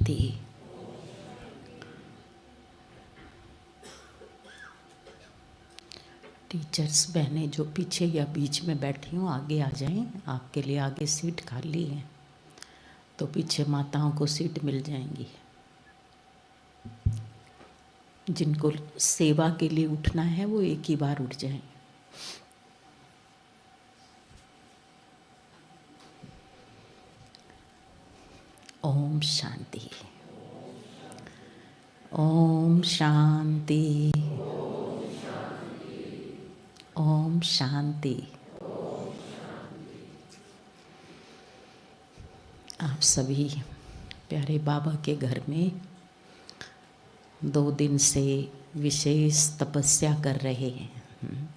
शांति। Teachers बहनें जो पीछे या बीच में बैठी हूँ आगे आ जाएं, आपके लिए आगे सीट खाली है तो पीछे माताओं को सीट मिल जाएंगी। जिनको सेवा के लिए उठना है वो एक ही बार उठ जाएं। ओम शांति। ओम शांति। ओम शांति। आप सभी प्यारे बाबा के घर में 2 दिन से विशेष तपस्या कर रहे हैं।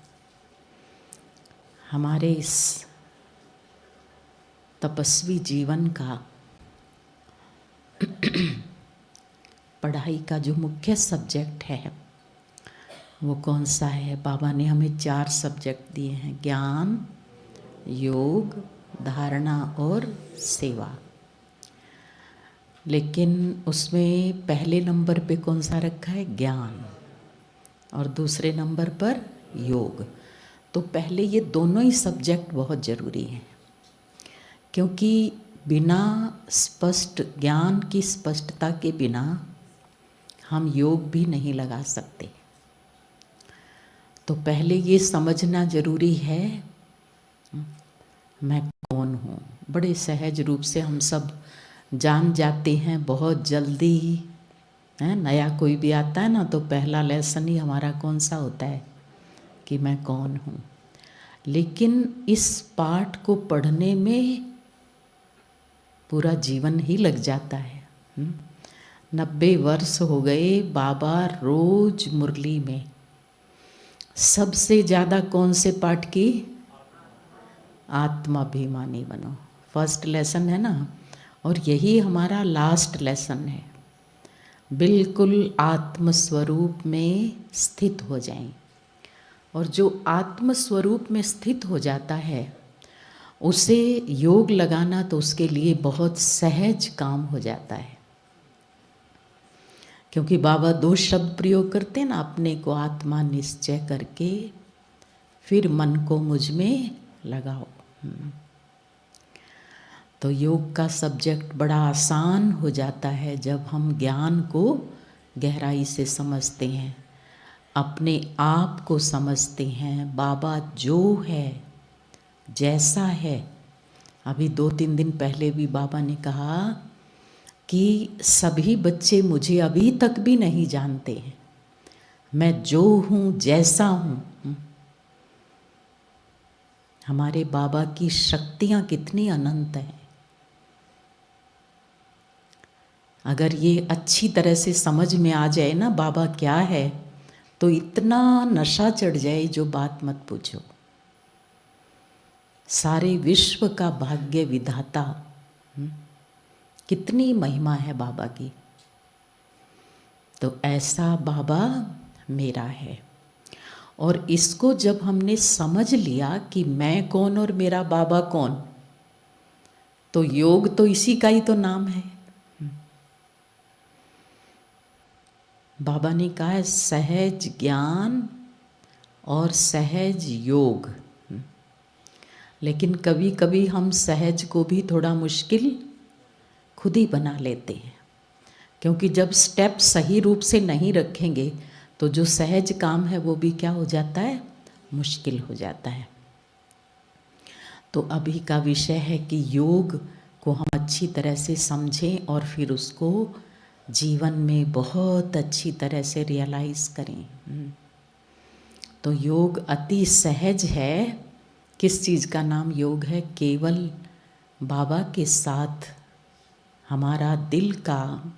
हमारे इस तपस्वी जीवन का पढ़ाई का जो मुख्य सब्जेक्ट है वो कौन सा है? बाबा ने हमें 4 सब्जेक्ट दिए हैं, ज्ञान, योग, धारणा और सेवा। लेकिन उसमें पहले नंबर पे कौन सा रखा है? ज्ञान, और दूसरे नंबर पर योग। तो पहले ये दोनों ही सब्जेक्ट बहुत ज़रूरी हैं, क्योंकि बिना स्पष्ट ज्ञान की स्पष्टता के बिना हम योग भी नहीं लगा सकते। तो पहले ये समझना जरूरी है मैं कौन हूँ। बड़े सहज रूप से हम सब जान जाते हैं बहुत जल्दी है। नया कोई भी आता है ना तो पहला लेसन ही हमारा कौन सा होता है कि मैं कौन हूँ। लेकिन इस पाठ को पढ़ने में पूरा जीवन ही लग जाता है। 90 वर्ष हो गए बाबा रोज मुरली में सबसे ज़्यादा कौन से पाठ की? आत्माभिमानी बनो। फर्स्ट लेसन है ना, और यही हमारा लास्ट लेसन है। बिल्कुल आत्मस्वरूप में स्थित हो जाएं। और जो आत्मस्वरूप में स्थित हो जाता है उसे योग लगाना तो उसके लिए बहुत सहज काम हो जाता है। क्योंकि बाबा 2 शब्द प्रयोग करते हैं ना, अपने को आत्मा निश्चय करके फिर मन को मुझ में लगाओ। तो योग का सब्जेक्ट बड़ा आसान हो जाता है जब हम ज्ञान को गहराई से समझते हैं, अपने आप को समझते हैं। बाबा जो है, जैसा है। अभी 2-3 दिन पहले भी बाबा ने कहा कि सभी बच्चे मुझे अभी तक भी नहीं जानते हैं, मैं जो हूँ, जैसा हूँ। हमारे बाबा की शक्तियाँ कितनी अनंत हैं। अगर ये अच्छी तरह से समझ में आ जाए ना बाबा क्या है, तो इतना नशा चढ़ जाए जो बात मत पूछो। सारे विश्व का भाग्य विधाता, कितनी महिमा है बाबा की। तो ऐसा बाबा मेरा है। और इसको जब हमने समझ लिया कि मैं कौन और मेरा बाबा कौन, तो योग तो इसी का ही तो नाम है। बाबा ने कहा है सहज ज्ञान और सहज योग। लेकिन कभी कभी हम सहज को भी थोड़ा मुश्किल खुद ही बना लेते हैं, क्योंकि जब स्टेप सही रूप से नहीं रखेंगे तो जो सहज काम है वो भी क्या हो जाता है? मुश्किल हो जाता है। तो अभी का विषय है कि योग को हम अच्छी तरह से समझें और फिर उसको जीवन में बहुत अच्छी तरह से रियलाइज़ करें। तो योग अति सहज है। किस चीज़ का नाम योग है? केवल बाबा के साथ हमारा दिल का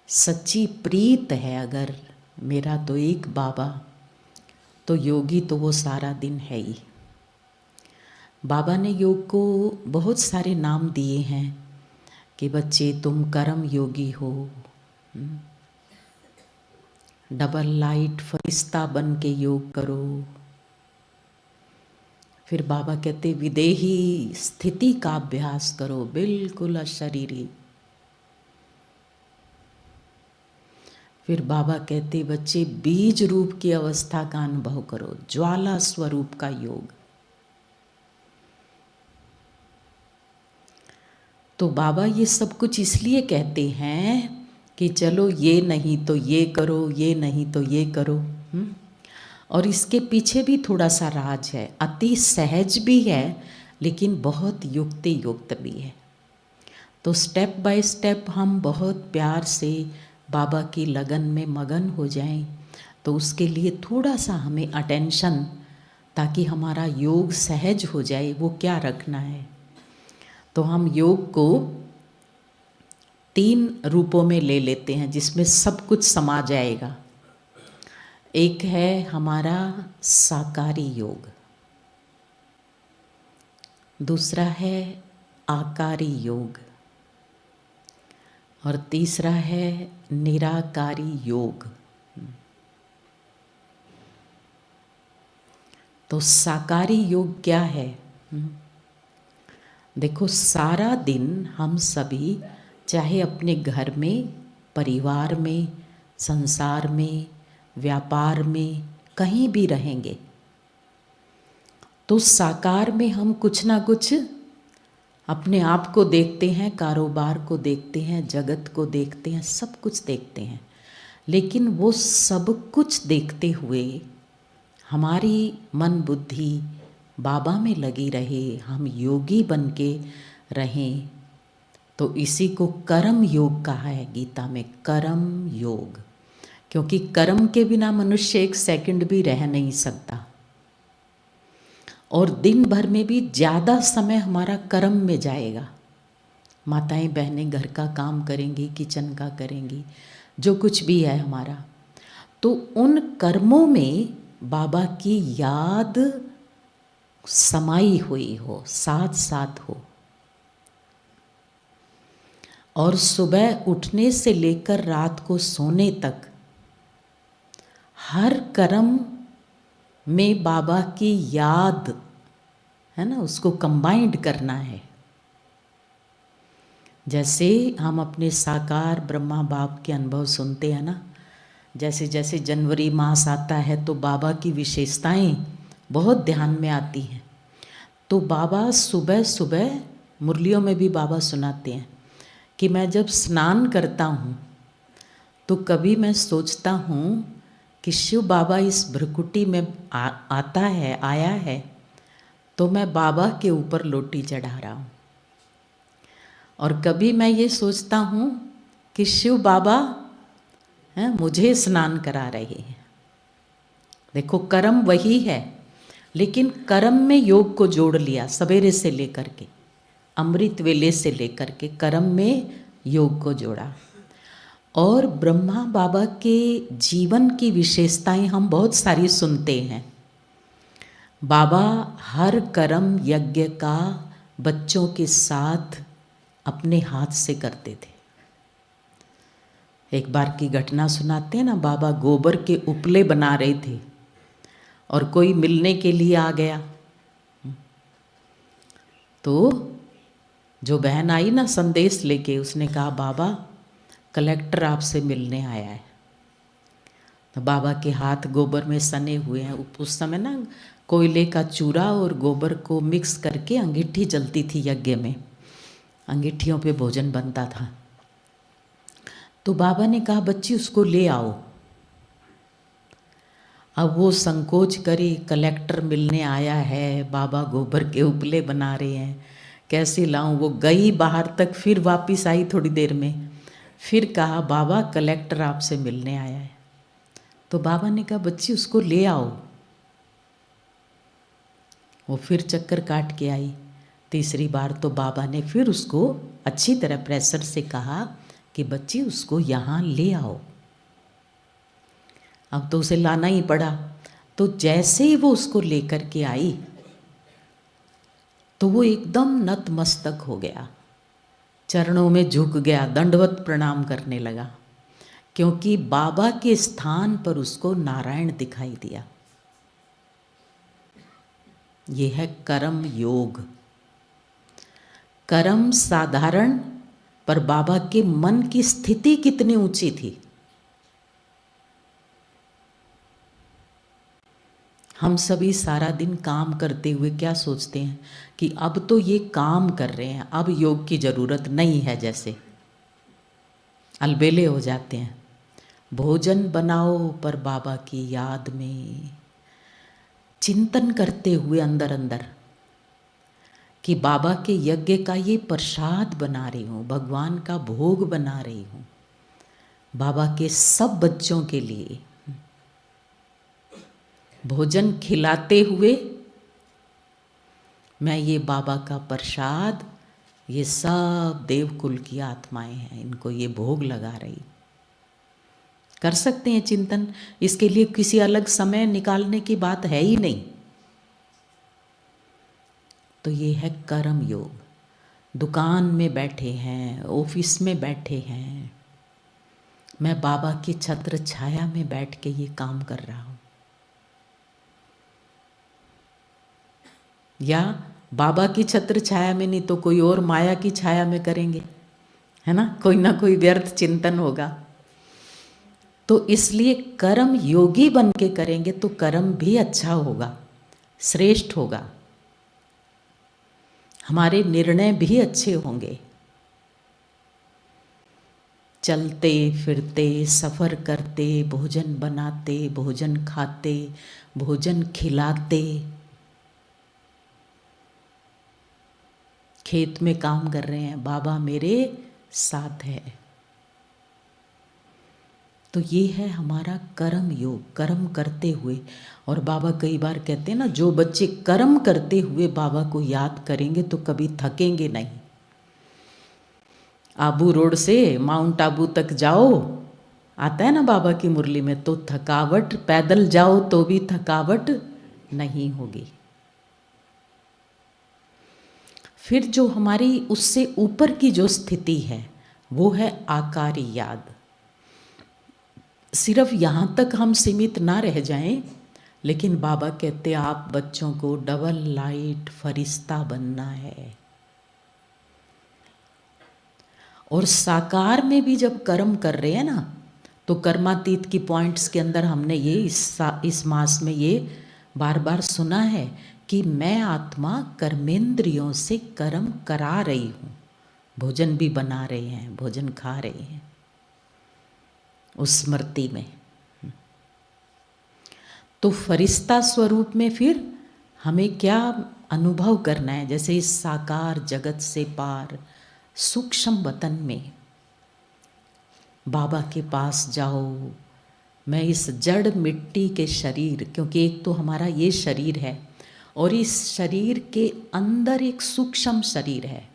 सच्ची प्रीत है। अगर मेरा तो एक बाबा, तो योगी तो वो सारा दिन है ही। बाबा ने योग को बहुत सारे नाम दिए हैं कि बच्चे तुम कर्म योगी हो, डबल लाइट फरिश्ता बन के योग करो। फिर बाबा कहते विदेही स्थिति का अभ्यास करो, बिल्कुल अशरीरी। फिर बाबा कहते बच्चे बीज रूप की अवस्था का अनुभव करो, ज्वाला स्वरूप का योग। तो बाबा ये सब कुछ इसलिए कहते हैं कि चलो ये नहीं तो ये करो, ये नहीं तो ये करो। और इसके पीछे भी थोड़ा सा राज है, अति सहज भी है लेकिन बहुत युक्ति युक्त भी है। तो स्टेप बाय स्टेप हम बहुत प्यार से बाबा की लगन में मगन हो जाएं, तो उसके लिए थोड़ा सा हमें अटेंशन, ताकि हमारा योग सहज हो जाए, वो क्या रखना है। तो हम योग को 3 रूपों में ले लेते हैं जिसमें सब कुछ समा जाएगा। एक है हमारा साकारी योग, दूसरा है आकारी योग, और तीसरा है निराकारी योग। तो साकारी योग क्या है? देखो, सारा दिन हम सभी चाहे अपने घर में, परिवार में, संसार में, व्यापार में, कहीं भी रहेंगे, तो साकार में हम कुछ ना कुछ अपने आप को देखते हैं, कारोबार को देखते हैं, जगत को देखते हैं, सब कुछ देखते हैं। लेकिन वो सब कुछ देखते हुए हमारी मन बुद्धि बाबा में लगी रहे, हम योगी बन के रहें, तो इसी को कर्म योग कहा है गीता में, कर्म योग। क्योंकि कर्म के बिना मनुष्य 1 सेकंड भी रह नहीं सकता, और दिन भर में भी ज़्यादा समय हमारा कर्म में जाएगा। माताएं बहनें घर का काम करेंगी, किचन का करेंगी, जो कुछ भी है हमारा, तो उन कर्मों में बाबा की याद समाई हुई हो, साथ साथ हो। और सुबह उठने से लेकर रात को सोने तक हर कर्म में बाबा की याद है ना, उसको कंबाइंड करना है। जैसे हम अपने साकार ब्रह्मा बाप के अनुभव सुनते हैं ना, जैसे जैसे जनवरी मास आता है तो बाबा की विशेषताएं बहुत ध्यान में आती हैं। तो बाबा सुबह सुबह मुरलियों में भी बाबा सुनाते हैं कि मैं जब स्नान करता हूँ तो कभी मैं सोचता हूँ कि शिव बाबा इस भ्रकुटी में आया है, तो मैं बाबा के ऊपर लोटी चढ़ा रहा हूँ। और कभी मैं ये सोचता हूँ कि शिव बाबा मुझे स्नान करा रहे हैं। देखो, कर्म वही है, लेकिन कर्म में योग को जोड़ लिया। सवेरे से लेकर के अमृत वेले से लेकर के कर्म में योग को जोड़ा। और ब्रह्मा बाबा के जीवन की विशेषताएं हम बहुत सारी सुनते हैं। बाबा हर कर्म यज्ञ का बच्चों के साथ अपने हाथ से करते थे। एक बार की घटना सुनाते हैं ना, बाबा गोबर के उपले बना रहे थे और कोई मिलने के लिए आ गया। तो जो बहन आई ना संदेश लेके, उसने कहा बाबा कलेक्टर आपसे मिलने आया है। तो बाबा के हाथ गोबर में सने हुए हैं। उस समय ना कोयले का चूरा और गोबर को मिक्स करके अंगीठी जलती थी यज्ञ में, अंगीठियों पे भोजन बनता था। तो बाबा ने कहा बच्ची उसको ले आओ। अब वो संकोच करी, कलेक्टर मिलने आया है, बाबा गोबर के उपले बना रहे हैं, कैसे लाऊं। वो गई बाहर तक, फिर वापस आई थोड़ी देर में, फिर कहा बाबा कलेक्टर आपसे मिलने आया है। तो बाबा ने कहा बच्ची उसको ले आओ। वो फिर चक्कर काट के आई। तीसरी बार तो बाबा ने फिर उसको अच्छी तरह प्रेशर से कहा कि बच्ची उसको यहाँ ले आओ। अब तो उसे लाना ही पड़ा। तो जैसे ही वो उसको लेकर के आई तो वो एकदम नतमस्तक हो गया, चरणों में झुक गया, दंडवत प्रणाम करने लगा, क्योंकि बाबा के स्थान पर उसको नारायण दिखाई दिया। ये है कर्म योग। कर्म साधारण, पर बाबा के मन की स्थिति कितनी ऊंची थी। हम सभी सारा दिन काम करते हुए क्या सोचते हैं कि अब तो ये काम कर रहे हैं, अब योग की ज़रूरत नहीं है, जैसे अलबेले हो जाते हैं। भोजन बनाओ पर बाबा की याद में, चिंतन करते हुए अंदर अंदर कि बाबा के यज्ञ का ये प्रसाद बना रही हूँ, भगवान का भोग बना रही हूँ, बाबा के सब बच्चों के लिए भोजन खिलाते हुए मैं ये बाबा का प्रसाद, ये सब देवकुल की आत्माएं हैं, इनको ये भोग लगा रही। कर सकते हैं चिंतन, इसके लिए किसी अलग समय निकालने की बात है ही नहीं। तो ये है कर्म योग। दुकान में बैठे हैं, ऑफिस में बैठे हैं, मैं बाबा की छत्र छाया में बैठ के ये काम कर रहा हूँ। या बाबा की छत्र छाया में नहीं तो कोई और माया की छाया में करेंगे, है ना, कोई ना कोई व्यर्थ चिंतन होगा। तो इसलिए कर्म योगी बन के करेंगे तो कर्म भी अच्छा होगा, श्रेष्ठ होगा, हमारे निर्णय भी अच्छे होंगे। चलते फिरते, सफ़र करते, भोजन बनाते, भोजन खाते, भोजन खिलाते, खेत में काम कर रहे हैं, बाबा मेरे साथ है। तो ये है हमारा कर्म योग, कर्म करते हुए। और बाबा कई बार कहते हैं ना, जो बच्चे कर्म करते हुए बाबा को याद करेंगे तो कभी थकेंगे नहीं। आबू रोड से माउंट आबू तक जाओ, आता है ना बाबा की मुरली में, तो थकावट, पैदल जाओ तो भी थकावट नहीं होगी। फिर जो हमारी उससे ऊपर की जो स्थिति है वो है आकारी याद। सिर्फ यहाँ तक हम सीमित ना रह जाएं, लेकिन बाबा कहते आप बच्चों को डबल लाइट फरिश्ता बनना है। और साकार में भी जब कर्म कर रहे हैं ना, तो कर्मातीत की पॉइंट्स के अंदर हमने ये इस मास में ये बार बार सुना है कि मैं आत्मा कर्मेंद्रियों से कर्म करा रही हूँ। भोजन भी बना रहे हैं, भोजन खा रहे हैं उस स्मृति में। तो फरिश्ता स्वरूप में फिर हमें क्या अनुभव करना है, जैसे इस साकार जगत से पार सूक्ष्म वतन में बाबा के पास जाओ। मैं इस जड़ मिट्टी के शरीर, क्योंकि एक तो हमारा ये शरीर है और इस शरीर के अंदर एक सूक्ष्म शरीर है,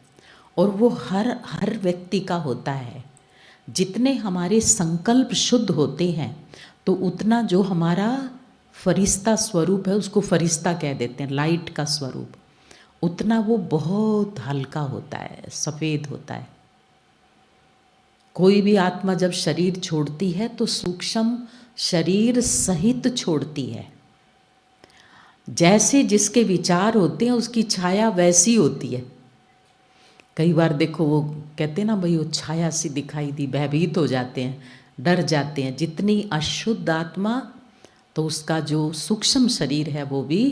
और वो हर व्यक्ति का होता है। जितने हमारे संकल्प शुद्ध होते हैं तो उतना जो हमारा फरिश्ता स्वरूप है, उसको फरिश्ता कह देते हैं, लाइट का स्वरूप, उतना वो बहुत हल्का होता है, सफ़ेद होता है। कोई भी आत्मा जब शरीर छोड़ती है तो सूक्ष्म शरीर सहित छोड़ती है। जैसे जिसके विचार होते हैं उसकी छाया वैसी होती है। कई बार देखो वो कहते हैं ना, भाई वो छाया सी दिखाई दी, भयभीत हो जाते हैं, डर जाते हैं। जितनी अशुद्ध आत्मा तो उसका जो सूक्ष्म शरीर है वो भी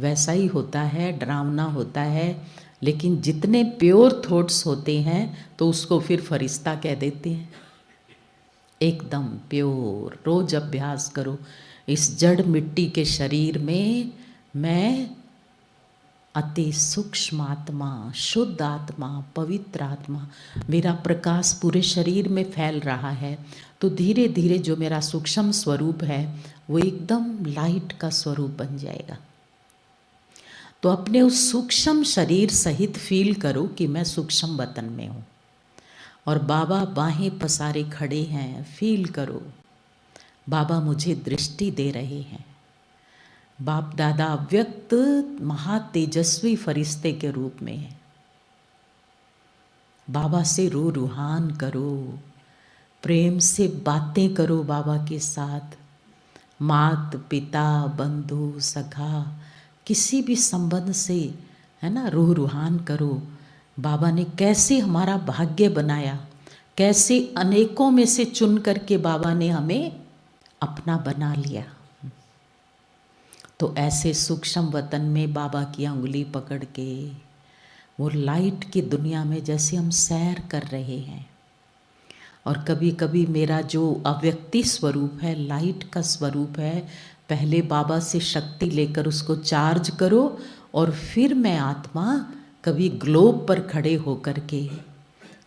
वैसा ही होता है, डरावना होता है। लेकिन जितने प्योर थॉट्स होते हैं तो उसको फिर फरिश्ता कह देते हैं, एकदम प्योर। रोज अभ्यास करो, इस जड़ मिट्टी के शरीर में मैं अति सूक्ष्म आत्मा, शुद्ध आत्मा, पवित्र आत्मा, मेरा प्रकाश पूरे शरीर में फैल रहा है। तो धीरे धीरे जो मेरा सूक्ष्म स्वरूप है वो एकदम लाइट का स्वरूप बन जाएगा। तो अपने उस सूक्ष्म शरीर सहित फील करो कि मैं सूक्ष्म वतन में हूँ और बाबा बाहें पसारे खड़े हैं। फील करो बाबा मुझे दृष्टि दे रहे हैं। बाप दादा व्यक्त महातेजस्वी फरिश्ते के रूप में है। बाबा से रूहान करो, प्रेम से बातें करो बाबा के साथ। मात पिता बंधु सखा किसी भी संबंध से, है ना, रूहान करो। बाबा ने कैसे हमारा भाग्य बनाया, कैसे अनेकों में से चुन करके बाबा ने हमें अपना बना लिया। तो ऐसे सूक्ष्म वतन में बाबा की उंगली पकड़ के वो लाइट की दुनिया में जैसे हम सैर कर रहे हैं। और कभी कभी मेरा जो अव्यक्ति स्वरूप है, लाइट का स्वरूप है, पहले बाबा से शक्ति लेकर उसको चार्ज करो और फिर मैं आत्मा कभी ग्लोब पर खड़े होकर के,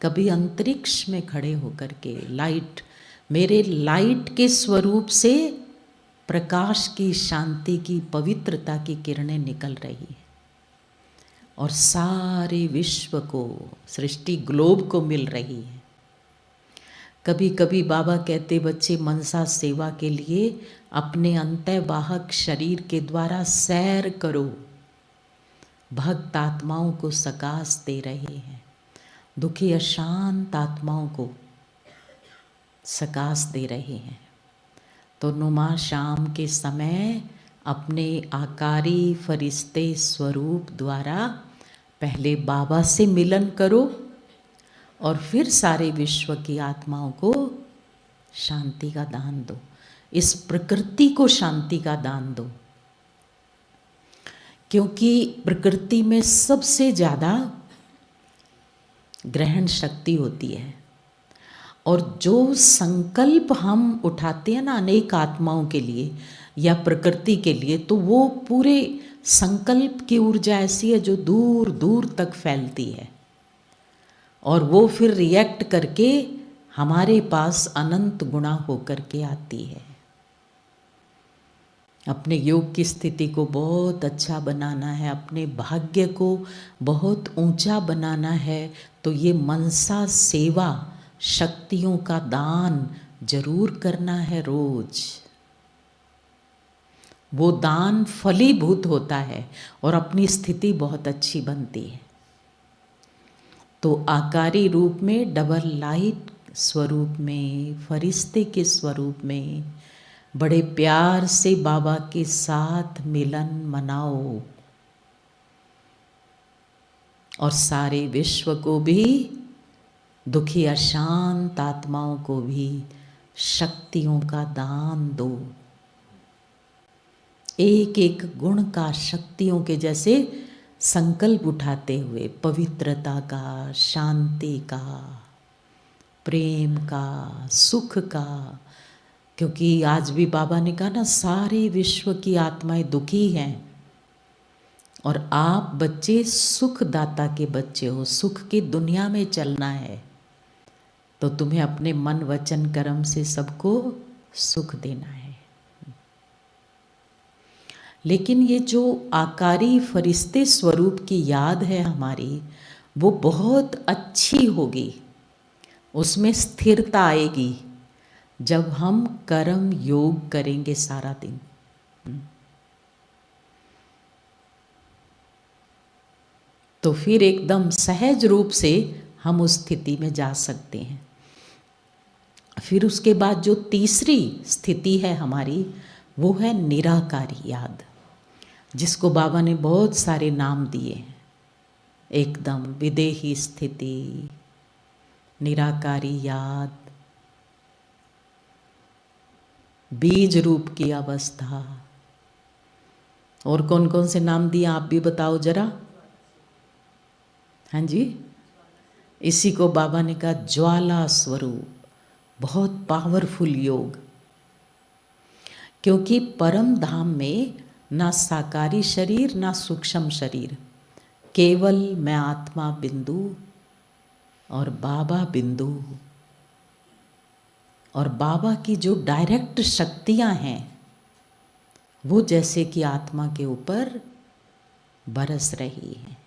कभी अंतरिक्ष में खड़े होकर के लाइट, मेरे लाइट के स्वरूप से प्रकाश की, शांति की, पवित्रता की किरणें निकल रही है और सारे विश्व को, सृष्टि ग्लोब को मिल रही है। कभी कभी बाबा कहते बच्चे मनसा सेवा के लिए अपने अंतर्वाहक शरीर के द्वारा सैर करो। भक्त आत्माओं को सकाश दे रहे हैं, दुखी अशांत आत्माओं को सकाश दे रहे हैं। तो नुमा शाम के समय अपने आकारी फरिश्ते स्वरूप द्वारा पहले बाबा से मिलन करो और फिर सारे विश्व की आत्माओं को शांति का दान दो, इस प्रकृति को शांति का दान दो। क्योंकि प्रकृति में सबसे ज़्यादा ग्रहण शक्ति होती है और जो संकल्प हम उठाते हैं ना अनेक आत्माओं के लिए या प्रकृति के लिए, तो वो पूरे संकल्प की ऊर्जा ऐसी है जो दूर दूर तक फैलती है और वो फिर रिएक्ट करके हमारे पास अनंत गुणा होकर के आती है। अपने योग की स्थिति को बहुत अच्छा बनाना है, अपने भाग्य को बहुत ऊंचा बनाना है, तो ये मनसा सेवा, शक्तियों का दान जरूर करना है रोज। वो दान फलीभूत होता है और अपनी स्थिति बहुत अच्छी बनती है। तो आकारी रूप में, डबल लाइट स्वरूप में, फरिश्ते के स्वरूप में बड़े प्यार से बाबा के साथ मिलन मनाओ और सारे विश्व को भी, दुखी अशांत आत्माओं को भी शक्तियों का दान दो। एक एक गुण का शक्तियों के जैसे संकल्प उठाते हुए, पवित्रता का, शांति का, प्रेम का, सुख का। क्योंकि आज भी बाबा ने कहा ना, सारे विश्व की आत्माएं दुखी हैं और आप बच्चे सुखदाता के बच्चे हो, सुख की दुनिया में चलना है तो तुम्हें अपने मन वचन कर्म से सबको सुख देना है। लेकिन ये जो आकारी फरिश्ते स्वरूप की याद है हमारी, वो बहुत अच्छी होगी, उसमें स्थिरता आएगी जब हम कर्म योग करेंगे सारा दिन। तो फिर एकदम सहज रूप से हम उस स्थिति में जा सकते हैं। फिर उसके बाद जो तीसरी स्थिति है हमारी, वो है निराकारी याद, जिसको बाबा ने बहुत सारे नाम दिए हैं। एकदम विदेही स्थिति, निराकारी याद, बीज रूप की अवस्था, और कौन कौन से नाम दिए आप भी बताओ जरा। हाँ जी, इसी को बाबा ने कहा ज्वाला स्वरूप, बहुत पावरफुल योग। क्योंकि परम धाम में ना साकारी शरीर ना सूक्ष्म शरीर, केवल मैं आत्मा बिंदु और बाबा बिंदु। और बाबा की जो डायरेक्ट शक्तियां हैं वो जैसे कि आत्मा के ऊपर बरस रही है।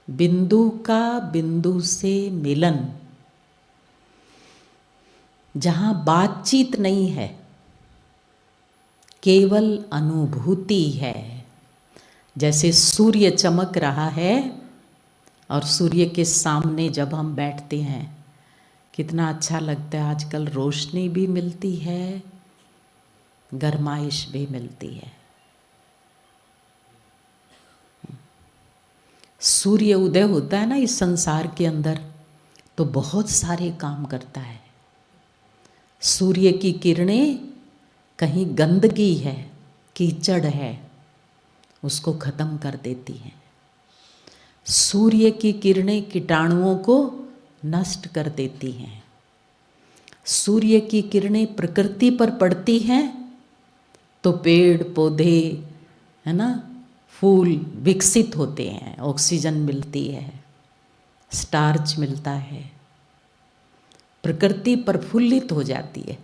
बिंदु का बिंदु से मिलन, जहां बातचीत नहीं है, केवल अनुभूति है। जैसे सूर्य चमक रहा है और सूर्य के सामने जब हम बैठते हैं कितना अच्छा लगता है। आजकल रोशनी भी मिलती है, गर्माइश भी मिलती है। सूर्य उदय होता है ना इस संसार के अंदर, तो बहुत सारे काम करता है। सूर्य की किरणें, कहीं गंदगी है कीचड़ है उसको खत्म कर देती हैं। सूर्य की किरणें कीटाणुओं को नष्ट कर देती हैं। सूर्य की किरणें प्रकृति पर पड़ती हैं तो पेड़ पौधे, है ना, फूल विकसित होते हैं, ऑक्सीजन मिलती है, स्टार्च मिलता है, प्रकृति प्रफुल्लित हो जाती है।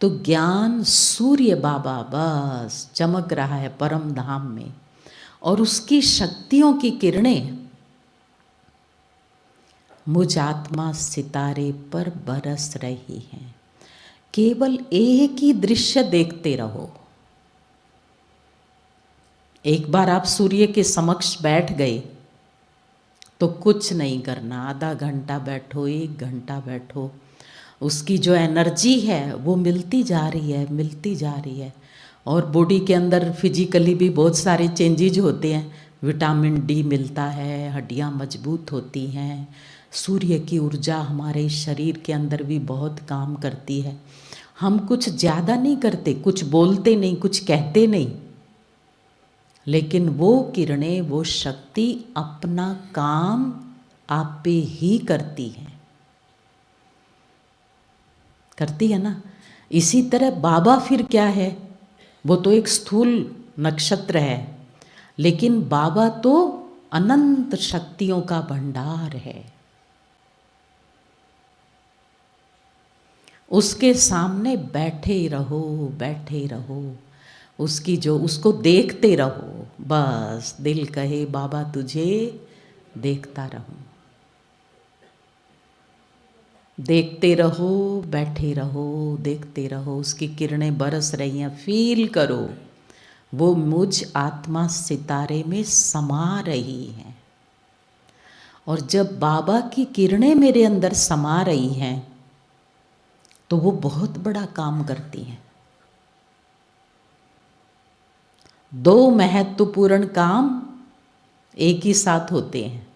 तो ज्ञान सूर्य बाबा बस चमक रहा है परम धाम में, और उसकी शक्तियों की किरणें मुझ आत्मा सितारे पर बरस रही हैं। केवल एक ही दृश्य देखते रहो। एक बार आप सूर्य के समक्ष बैठ गए तो कुछ नहीं करना, आधा घंटा बैठो, 1 घंटा बैठो, उसकी जो एनर्जी है वो मिलती जा रही है, मिलती जा रही है। और बॉडी के अंदर फिजिकली भी बहुत सारे चेंजेज होते हैं, विटामिन डी मिलता है, हड्डियाँ मजबूत होती हैं, सूर्य की ऊर्जा हमारे शरीर के अंदर भी बहुत काम करती है। हम कुछ ज़्यादा नहीं करते, कुछ बोलते नहीं, कुछ कहते नहीं, लेकिन वो किरणें, वो शक्ति अपना काम आप पे ही करती है, करती है ना। इसी तरह बाबा फिर क्या है, वो तो एक स्थूल नक्षत्र है, लेकिन बाबा तो अनंत शक्तियों का भंडार है। उसके सामने बैठे रहो, बैठे रहो, उसकी जो, उसको देखते रहो, बस दिल कहे बाबा तुझे देखता रहूं। देखते रहो, बैठे रहो, देखते रहो, उसकी किरणें बरस रही हैं, फील करो वो मुझ आत्मा सितारे में समा रही हैं। और जब बाबा की किरणें मेरे अंदर समा रही हैं तो वो बहुत बड़ा काम करती हैं। 2 महत्वपूर्ण काम एक ही साथ होते हैं।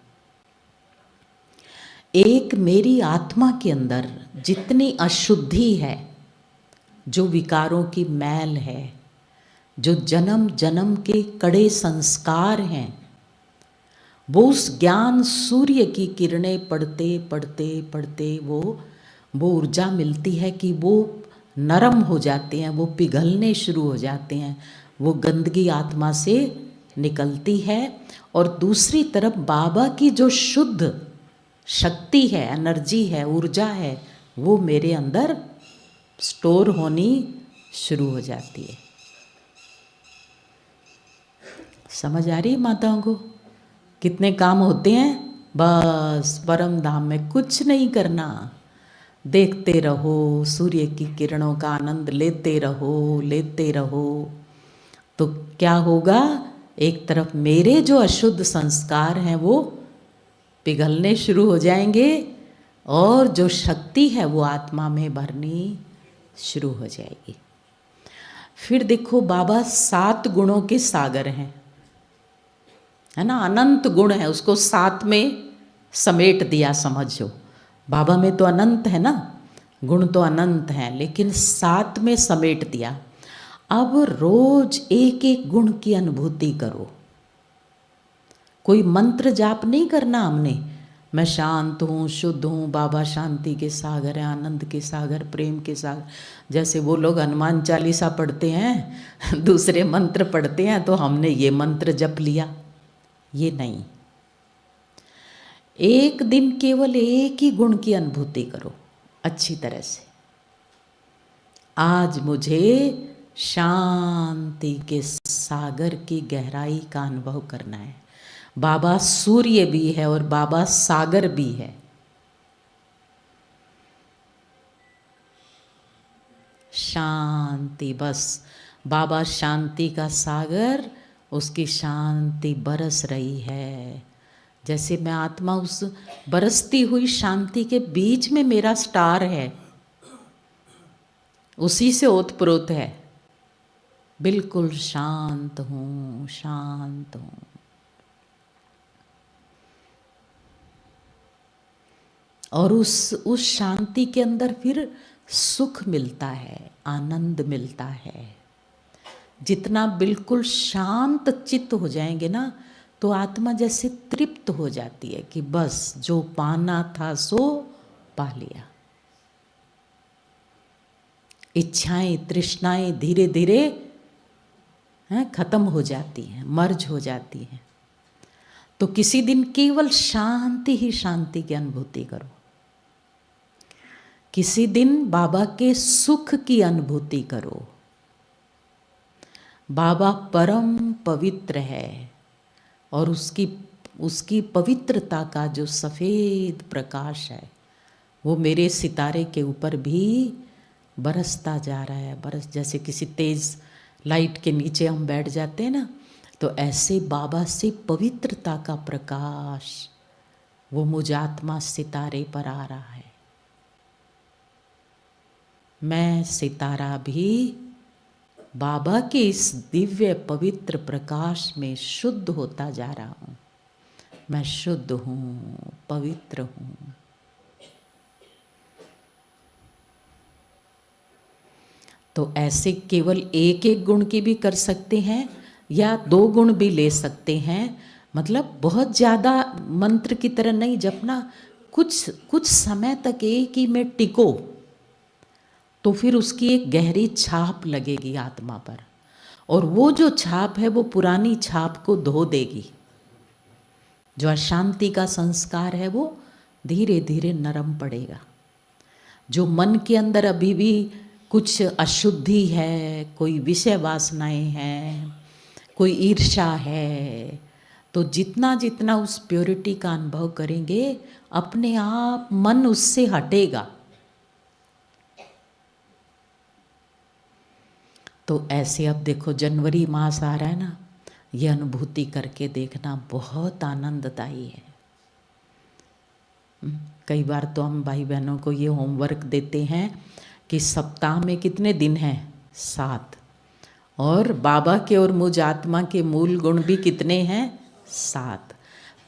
एक, मेरी आत्मा के अंदर जितनी अशुद्धि है, जो विकारों की मैल है, जो जन्म जन्म के कड़े संस्कार हैं, वो उस ज्ञान सूर्य की किरणें पढ़ते पढ़ते पढ़ते वो ऊर्जा मिलती है कि वो नरम हो जाते हैं, वो पिघलने शुरू हो जाते हैं, वो गंदगी आत्मा से निकलती है। और दूसरी तरफ बाबा की जो शुद्ध शक्ति है, एनर्जी है, ऊर्जा है, वो मेरे अंदर स्टोर होनी शुरू हो जाती है। समझ आ रही है माताओं को? कितने काम होते हैं, बस परम धाम में कुछ नहीं करना, देखते रहो, सूर्य की किरणों का आनंद लेते रहो, लेते रहो। तो क्या होगा, एक तरफ मेरे जो अशुद्ध संस्कार हैं वो पिघलने शुरू हो जाएंगे, और जो शक्ति है वो आत्मा में भरनी शुरू हो जाएगी। फिर देखो, बाबा 7 गुणों के सागर हैं, है ना, अनंत गुण है, उसको 7 में समेट दिया समझो। बाबा में तो अनंत है ना, गुण तो अनंत हैं, लेकिन 7 में समेट दिया। अब रोज एक एक गुण की अनुभूति करो। कोई मंत्र जाप नहीं करना हमने, मैं शांत हूँ, शुद्ध हूँ, बाबा शांति के सागर है, आनंद के सागर, प्रेम के सागर। जैसे वो लोग हनुमान चालीसा पढ़ते हैं, दूसरे मंत्र पढ़ते हैं, तो हमने ये मंत्र जप लिया, ये नहीं। एक दिन केवल एक ही गुण की अनुभूति करो अच्छी तरह से। आज मुझे शांति के सागर की गहराई का अनुभव करना है। बाबा सूर्य भी है और बाबा सागर भी है। शांति, बस बाबा शांति का सागर, उसकी शांति बरस रही है। जैसे मैं आत्मा उस बरसती हुई शांति के बीच में मेरा स्टार है, उसी से ओतप्रोत है, बिल्कुल शांत हूँ, शांत हूँ। और उस शांति के अंदर फिर सुख मिलता है, आनंद मिलता है। जितना बिल्कुल शांत चित्त हो जाएंगे ना, तो आत्मा जैसे तृप्त हो जाती है कि बस जो पाना था सो पा लिया। इच्छाएं तृष्णाएं धीरे धीरे खत्म हो जाती हैं, मर्ज हो जाती हैं। तो किसी दिन केवल शांति ही शांति की अनुभूति करो। किसी दिन बाबा के सुख की अनुभूति करो। बाबा परम पवित्र है और उसकी पवित्रता का जो सफ़ेद प्रकाश है वो मेरे सितारे के ऊपर भी बरसता जा रहा है। जैसे किसी तेज़ लाइट के नीचे हम बैठ जाते हैं ना, तो ऐसे बाबा से पवित्रता का प्रकाश वो मुझ आत्मा सितारे पर आ रहा है। मैं सितारा भी बाबा के इस दिव्य पवित्र प्रकाश में शुद्ध होता जा रहा हूँ। मैं शुद्ध हूँ, पवित्र हूँ। तो ऐसे केवल एक एक गुण की भी कर सकते हैं या 2 गुण भी ले सकते हैं। मतलब बहुत ज़्यादा मंत्र की तरह नहीं जपना, कुछ समय तक एक ही में टिको तो फिर उसकी एक गहरी छाप लगेगी आत्मा पर, और वो जो छाप है वो पुरानी छाप को धो देगी। जो अशांति का संस्कार है वो धीरे धीरे नरम पड़ेगा। जो मन के अंदर अभी भी कुछ अशुद्धि है, कोई विषय वासनाएं हैं, कोई ईर्ष्या है, तो जितना जितना उस प्योरिटी का अनुभव करेंगे अपने आप मन उससे हटेगा। तो ऐसे अब देखो जनवरी मास आ रहा है ना, ये अनुभूति करके देखना बहुत आनंददायी है। कई बार तो हम भाई बहनों को ये होमवर्क देते हैं कि सप्ताह में कितने दिन हैं? 7। और बाबा के और मुझ आत्मा के मूल गुण भी कितने हैं? 7।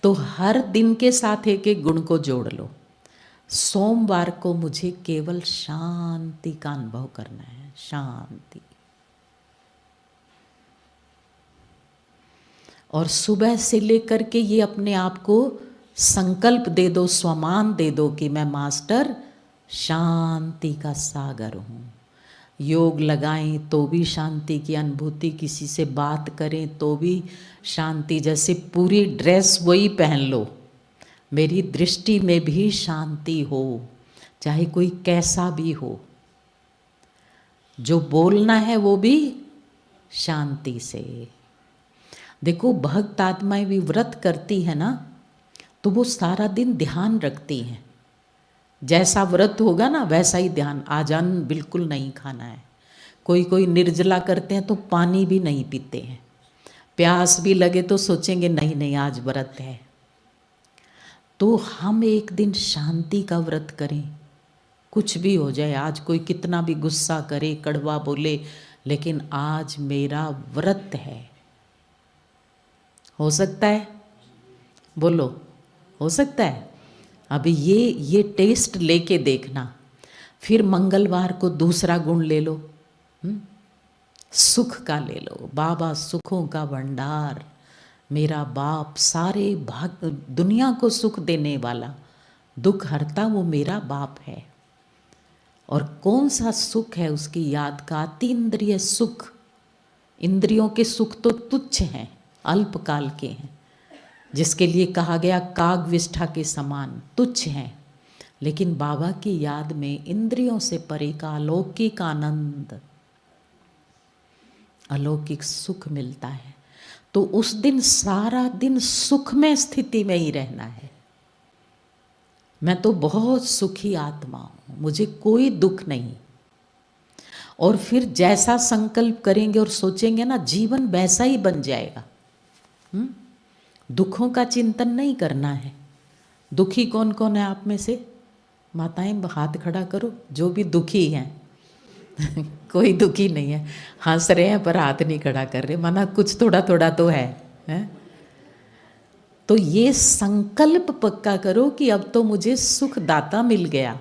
तो हर दिन के साथ एक एक गुण को जोड़ लो। सोमवार को मुझे केवल शांति का अनुभव करना है, शांति। और सुबह से लेकर के ये अपने आप को संकल्प दे दो, स्वमान दे दो कि मैं मास्टर शांति का सागर हूँ। योग लगाएं तो भी शांति की अनुभूति, किसी से बात करें तो भी शांति। जैसे पूरी ड्रेस वही पहन लो, मेरी दृष्टि में भी शांति हो, चाहे कोई कैसा भी हो। जो बोलना है वो भी शांति से। देखो भक्त आत्माएं भी व्रत करती है ना, तो वो सारा दिन ध्यान रखती हैं। जैसा व्रत होगा ना वैसा ही ध्यान। आजान बिल्कुल नहीं खाना है। कोई निर्जला करते हैं तो पानी भी नहीं पीते हैं। प्यास भी लगे तो सोचेंगे नहीं नहीं आज व्रत है। तो हम एक दिन शांति का व्रत करें। कुछ भी हो जाए, आज कोई कितना भी गुस्सा करे, कड़वा बोले, लेकिन आज मेरा व्रत है। हो सकता है? बोलो, हो सकता है? अभी ये टेस्ट लेके देखना। फिर मंगलवार को दूसरा गुण ले लो, सुख का ले लो। बाबा सुखों का भंडार, मेरा बाप सारे भाग दुनिया को सुख देने वाला, दुख हरता वो मेरा बाप है। और कौन सा सुख है उसकी याद का? अतीन्द्रिय सुख। इंद्रियों के सुख तो तुच्छ हैं, अल्पकाल के हैं, जिसके लिए कहा गया काग विष्ठा के समान तुच्छ हैं। लेकिन बाबा की याद में इंद्रियों से परे का अलौकिक आनंद, अलौकिक सुख मिलता है। तो उस दिन सारा दिन सुख में स्थिति में ही रहना है। मैं तो बहुत सुखी आत्मा हूँ, मुझे कोई दुख नहीं। और फिर जैसा संकल्प करेंगे और सोचेंगे ना, जीवन वैसा ही बन जाएगा। दुखों का चिंतन नहीं करना है। दुखी कौन कौन है आप में से? माताएं हाथ खड़ा करो जो भी दुखी हैं। कोई दुखी नहीं है, हंस रहे हैं पर हाथ नहीं खड़ा कर रहे, माना कुछ थोड़ा थोड़ा तो है? तो ये संकल्प पक्का करो कि अब तो मुझे सुखदाता मिल गया,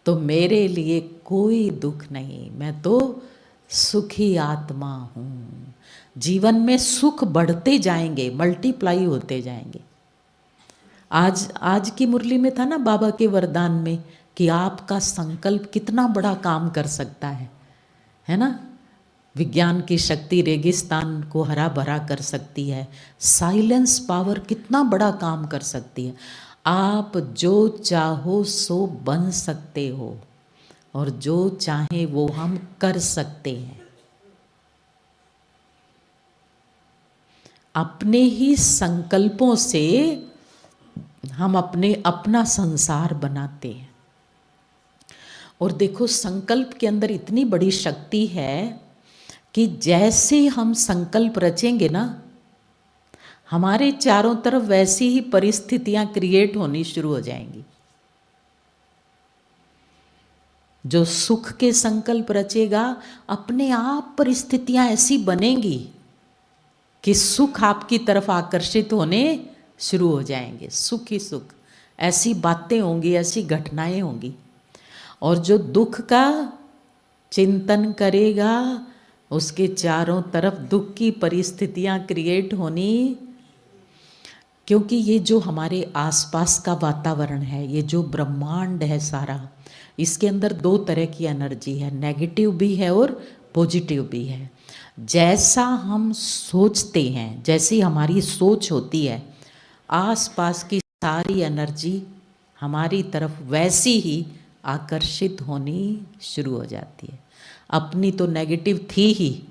तो मेरे लिए कोई दुख नहीं। मैं तो सुखी आत्मा हूँ। जीवन में सुख बढ़ते जाएंगे, मल्टीप्लाई होते जाएंगे। आज की मुरली में था ना बाबा के वरदान में कि आपका संकल्प कितना बड़ा काम कर सकता है ना। विज्ञान की शक्ति रेगिस्तान को हरा भरा कर सकती है। साइलेंस पावर कितना बड़ा काम कर सकती है। आप जो चाहो सो बन सकते हो और जो चाहे वो हम कर सकते हैं। अपने ही संकल्पों से हम अपना संसार बनाते हैं। और देखो संकल्प के अंदर इतनी बड़ी शक्ति है कि जैसे हम संकल्प रचेंगे ना, हमारे चारों तरफ वैसी ही परिस्थितियां क्रिएट होनी शुरू हो जाएंगी। जो सुख के संकल्प रचेगा, अपने आप परिस्थितियां ऐसी बनेंगी कि सुख आपकी तरफ आकर्षित होने शुरू हो जाएंगे। सुख ही सुख, ऐसी बातें होंगी, ऐसी घटनाएं होंगी। और जो दुख का चिंतन करेगा, उसके चारों तरफ दुख की परिस्थितियां क्रिएट होनी। क्योंकि ये जो हमारे आसपास का वातावरण है, ये जो ब्रह्मांड है सारा, इसके अंदर दो तरह की एनर्जी है, नेगेटिव भी है और पॉजिटिव भी है। जैसा हम सोचते हैं, जैसी हमारी सोच होती है, आसपास की सारी एनर्जी हमारी तरफ वैसी ही आकर्षित होनी शुरू हो जाती है। अपनी तो नेगेटिव थी ही,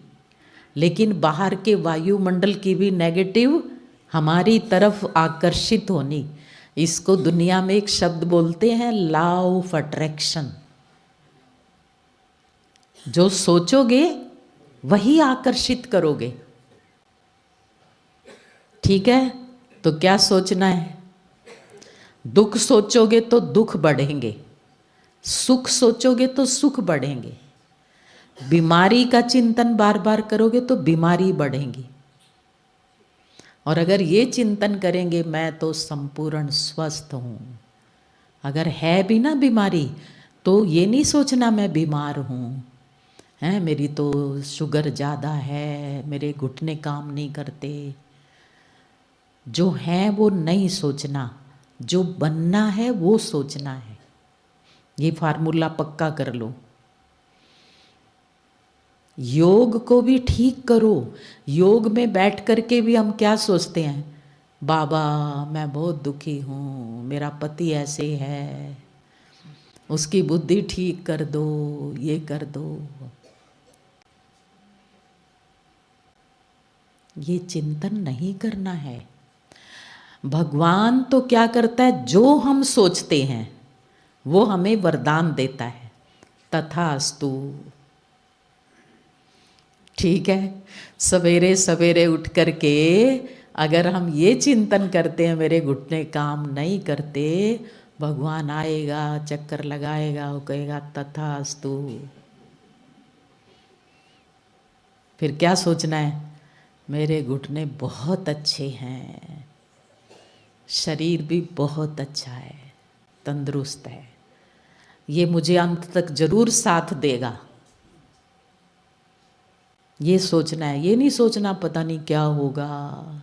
लेकिन बाहर के वायुमंडल की भी नेगेटिव हमारी तरफ आकर्षित होनी। इसको दुनिया में एक शब्द बोलते हैं, लॉ ऑफ अट्रैक्शन। जो सोचोगे वही आकर्षित करोगे। ठीक है, तो क्या सोचना है? दुख सोचोगे तो दुख बढ़ेंगे, सुख सोचोगे तो सुख बढ़ेंगे। बीमारी का चिंतन बार बार करोगे तो बीमारी बढ़ेंगी। और अगर ये चिंतन करेंगे मैं तो संपूर्ण स्वस्थ हूँ, अगर है भी ना बीमारी, तो ये नहीं सोचना मैं बीमार हूँ, हैं मेरी तो शुगर ज़्यादा है, मेरे घुटने काम नहीं करते। जो है वो नहीं सोचना, जो बनना है वो सोचना है। ये फार्मूला पक्का कर लो। योग को भी ठीक करो। योग में बैठ करके भी हम क्या सोचते हैं? बाबा मैं बहुत दुखी हूँ, मेरा पति ऐसे है, उसकी बुद्धि ठीक कर दो, ये कर दो। ये चिंतन नहीं करना है। भगवान तो क्या करता है, जो हम सोचते हैं वो हमें वरदान देता है, तथास्तु। ठीक है, सवेरे सवेरे उठ करके अगर हम ये चिंतन करते हैं मेरे घुटने काम नहीं करते, भगवान आएगा, चक्कर लगाएगा, वो कहेगा तथास्तु। फिर क्या सोचना है? मेरे घुटने बहुत अच्छे हैं, शरीर भी बहुत अच्छा है, तंदुरुस्त है, ये मुझे अंत तक जरूर साथ देगा। ये सोचना है। ये नहीं सोचना पता नहीं क्या होगा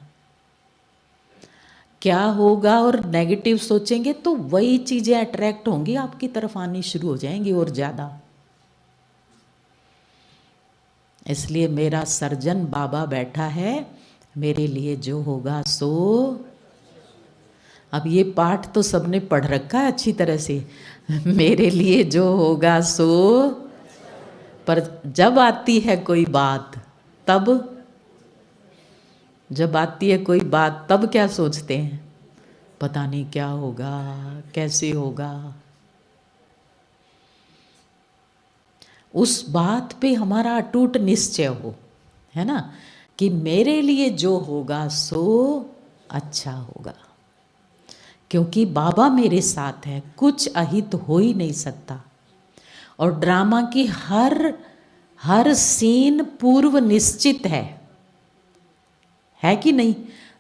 क्या होगा। और नेगेटिव सोचेंगे तो वही चीजें अट्रैक्ट होंगी, आपकी तरफ आनी शुरू हो जाएंगी और ज्यादा। इसलिए मेरा सर्जन बाबा बैठा है, मेरे लिए जो होगा सो। अब ये पाठ तो सबने पढ़ रखा है अच्छी तरह से, मेरे लिए जो होगा सो। पर जब आती है कोई बात, तब जब आती है कोई बात तब क्या सोचते हैं? पता नहीं क्या होगा, कैसे होगा। उस बात पे हमारा अटूट निश्चय हो, है ना, कि मेरे लिए जो होगा सो अच्छा होगा, क्योंकि बाबा मेरे साथ है, कुछ अहित हो ही नहीं सकता। और ड्रामा की हर सीन पूर्व निश्चित है कि नहीं?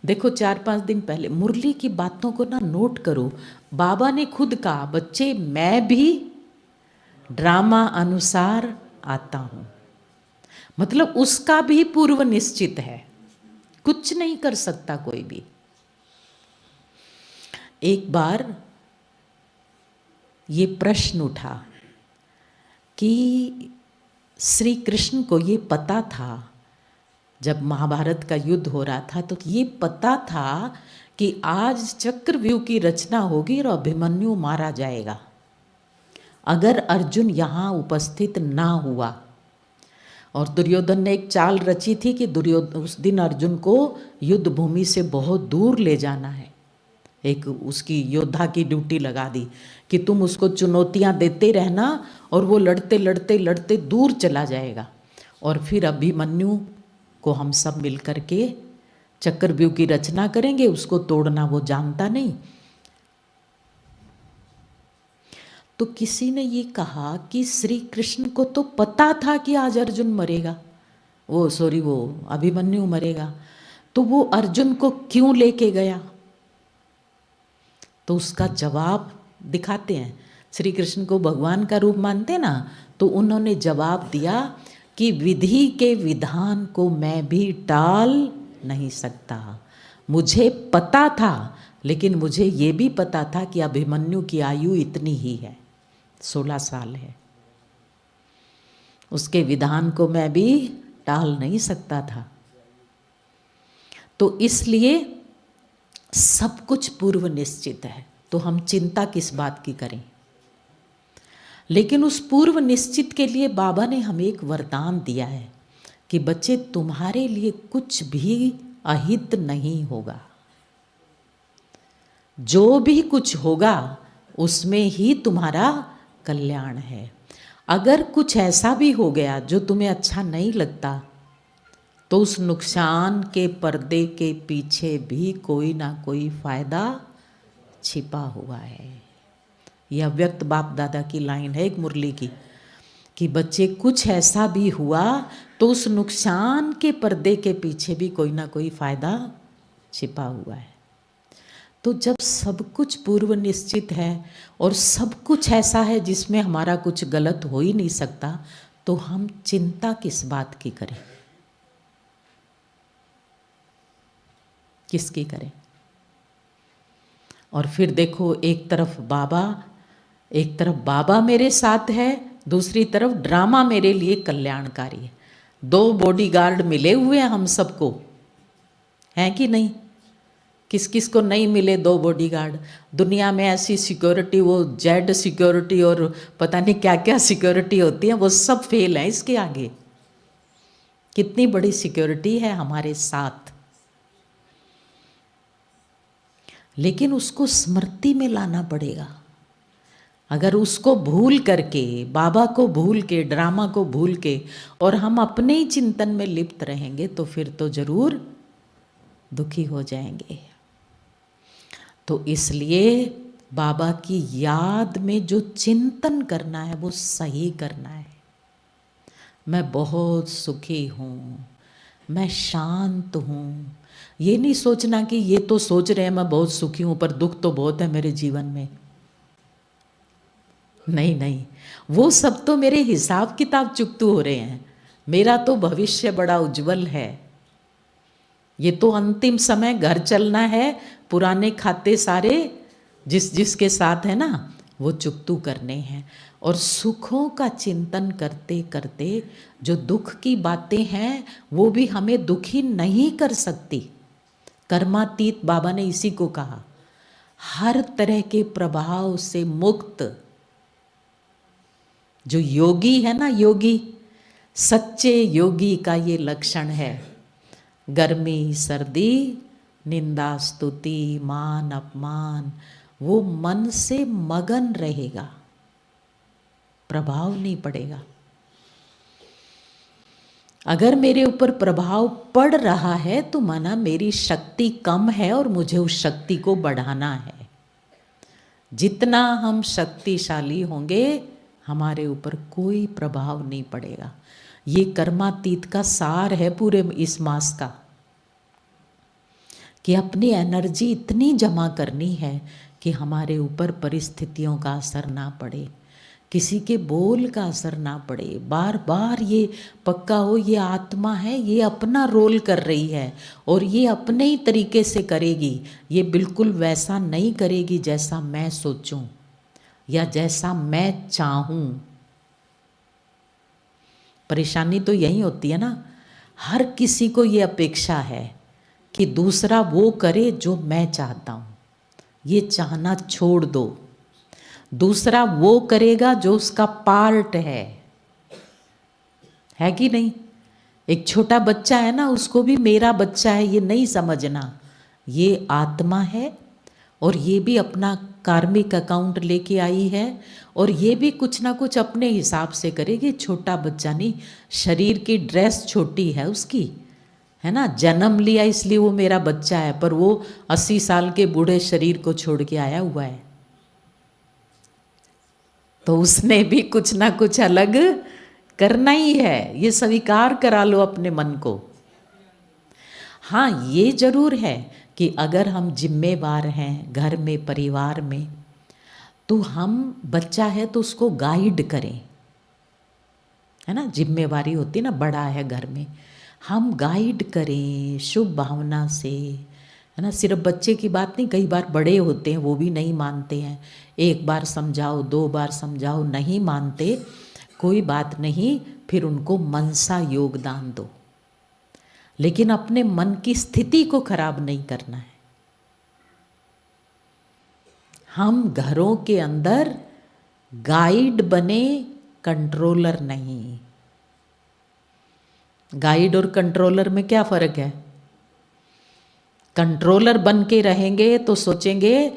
देखो 4-5 दिन पहले मुरली की बातों को ना नोट करो। बाबा ने खुद कहा, बच्चे मैं भी ड्रामा अनुसार आता हूँ। मतलब उसका भी पूर्व निश्चित है, कुछ नहीं कर सकता कोई भी। एक बार ये प्रश्न उठा कि श्री कृष्ण को ये पता था, जब महाभारत का युद्ध हो रहा था तो ये पता था कि आज चक्रव्यूह की रचना होगी और अभिमन्यु मारा जाएगा अगर अर्जुन यहाँ उपस्थित ना हुआ। और दुर्योधन ने एक चाल रची थी कि दुर्योधन उस दिन अर्जुन को युद्ध भूमि से बहुत दूर ले जाना है। एक उसकी योद्धा की ड्यूटी लगा दी कि तुम उसको चुनौतियाँ देते रहना और वो लड़ते लड़ते लड़ते दूर चला जाएगा, और फिर अभिमन्यु को हम सब मिल कर के चक्रव्यूह की रचना करेंगे, उसको तोड़ना वो जानता नहीं। तो किसी ने ये कहा कि श्री कृष्ण को तो पता था कि आज अर्जुन मरेगा, वो अभिमन्यु मरेगा, तो वो अर्जुन को क्यों लेके गया? तो उसका जवाब दिखाते हैं। श्री कृष्ण को भगवान का रूप मानते ना, तो उन्होंने जवाब दिया कि विधि के विधान को मैं भी टाल नहीं सकता। मुझे पता था, लेकिन मुझे ये भी पता था कि अभिमन्यु की आयु इतनी ही है, 16 साल है। उसके विधान को मैं भी टाल नहीं सकता था। तो इसलिए सब कुछ पूर्व निश्चित है, तो हम चिंता किस बात की करें। लेकिन उस पूर्व निश्चित के लिए बाबा ने हमें एक वरदान दिया है कि बच्चे, तुम्हारे लिए कुछ भी अहित नहीं होगा। जो भी कुछ होगा उसमें ही तुम्हारा कल्याण है। अगर कुछ ऐसा भी हो गया जो तुम्हें अच्छा नहीं लगता, तो उस नुकसान के पर्दे के पीछे भी कोई ना कोई फायदा छिपा हुआ है। यह व्यक्त बाप दादा की लाइन है एक मुरली की, कि बच्चे कुछ ऐसा भी हुआ तो उस नुकसान के पर्दे के पीछे भी कोई ना कोई फायदा छिपा हुआ है। तो जब सब कुछ पूर्व निश्चित है और सब कुछ ऐसा है जिसमें हमारा कुछ गलत हो ही नहीं सकता, तो हम चिंता किस बात की करें, किसकी करें? और फिर देखो, एक तरफ बाबा मेरे साथ है, दूसरी तरफ ड्रामा मेरे लिए कल्याणकारी है। 2 बॉडीगार्ड मिले हुए हैं हम सबको, हैं कि नहीं? किस किस को नहीं मिले 2 बॉडीगार्ड? दुनिया में ऐसी सिक्योरिटी, वो जेड सिक्योरिटी और पता नहीं क्या क्या सिक्योरिटी होती है, वो सब फेल है इसके आगे। कितनी बड़ी सिक्योरिटी है हमारे साथ, लेकिन उसको स्मृति में लाना पड़ेगा। अगर उसको भूल करके, बाबा को भूल के, ड्रामा को भूल के, और हम अपने ही चिंतन में लिप्त रहेंगे, तो फिर तो जरूर दुखी हो जाएंगे। तो इसलिए बाबा की याद में जो चिंतन करना है वो सही करना है। मैं बहुत सुखी हूँ, मैं शांत हूँ, ये नहीं सोचना कि ये तो सोच रहे हैं मैं बहुत सुखी हूँ पर दुख तो बहुत है मेरे जीवन में। नहीं नहीं, वो सब तो मेरे हिसाब किताब चुकतू हो रहे हैं, मेरा तो भविष्य बड़ा उज्जवल है। ये तो अंतिम समय घर चलना है, पुराने खाते सारे जिसके साथ है ना वो चुकतू करने हैं। और सुखों का चिंतन करते करते जो दुख की बातें हैं वो भी हमें दुखी नहीं कर सकती। कर्मातीत बाबा ने इसी को कहा, हर तरह के प्रभाव से मुक्त जो योगी है ना, योगी, सच्चे योगी का ये लक्षण है। गर्मी सर्दी, निंदा स्तुति मान अपमान, वो मन से मगन रहेगा, प्रभाव नहीं पड़ेगा। अगर मेरे ऊपर प्रभाव पड़ रहा है तो माना मेरी शक्ति कम है और मुझे उस शक्ति को बढ़ाना है। जितना हम शक्तिशाली होंगे हमारे ऊपर कोई प्रभाव नहीं पड़ेगा। ये कर्मातीत का सार है पूरे इस मास का, कि अपनी एनर्जी इतनी जमा करनी है कि हमारे ऊपर परिस्थितियों का असर ना पड़े। किसी के बोल का असर ना पड़े, बार बार ये पक्का हो ये आत्मा है, ये अपना रोल कर रही है और ये अपने ही तरीके से करेगी, ये बिल्कुल वैसा नहीं करेगी जैसा मैं सोचूं या जैसा मैं चाहूं। परेशानी तो यही होती है ना, हर किसी को ये अपेक्षा है कि दूसरा वो करे जो मैं चाहता हूँ। ये चाहना छोड़ दो, दूसरा वो करेगा जो उसका पार्ट है कि नहीं। एक छोटा बच्चा है ना, उसको भी मेरा बच्चा है ये नहीं समझना, ये आत्मा है और ये भी अपना कार्मिक अकाउंट लेके आई है और ये भी कुछ ना कुछ अपने हिसाब से करेगी। छोटा बच्चा नहीं, शरीर की ड्रेस छोटी है उसकी, है ना, जन्म लिया इसलिए वो मेरा बच्चा है, पर वो 80 साल के बूढ़े शरीर को छोड़ के आया हुआ है, तो उसने भी कुछ ना कुछ अलग करना ही है। ये स्वीकार करा लो अपने मन को। हाँ, ये जरूर है कि अगर हम जिम्मेवार हैं घर में, परिवार में, तो हम, बच्चा है तो उसको गाइड करें, है ना, जिम्मेवारी होती है ना, बड़ा है घर में, हम गाइड करें शुभ भावना से, है ना। सिर्फ बच्चे की बात नहीं, कई बार बड़े होते हैं वो भी नहीं मानते हैं, एक बार समझाओ 2 बार समझाओ नहीं मानते, कोई बात नहीं, फिर उनको मनसा योगदान दो, लेकिन अपने मन की स्थिति को खराब नहीं करना है। हम घरों के अंदर गाइड बने, कंट्रोलर नहीं। गाइड और कंट्रोलर में क्या फर्क है? कंट्रोलर बन के रहेंगे तो सोचेंगे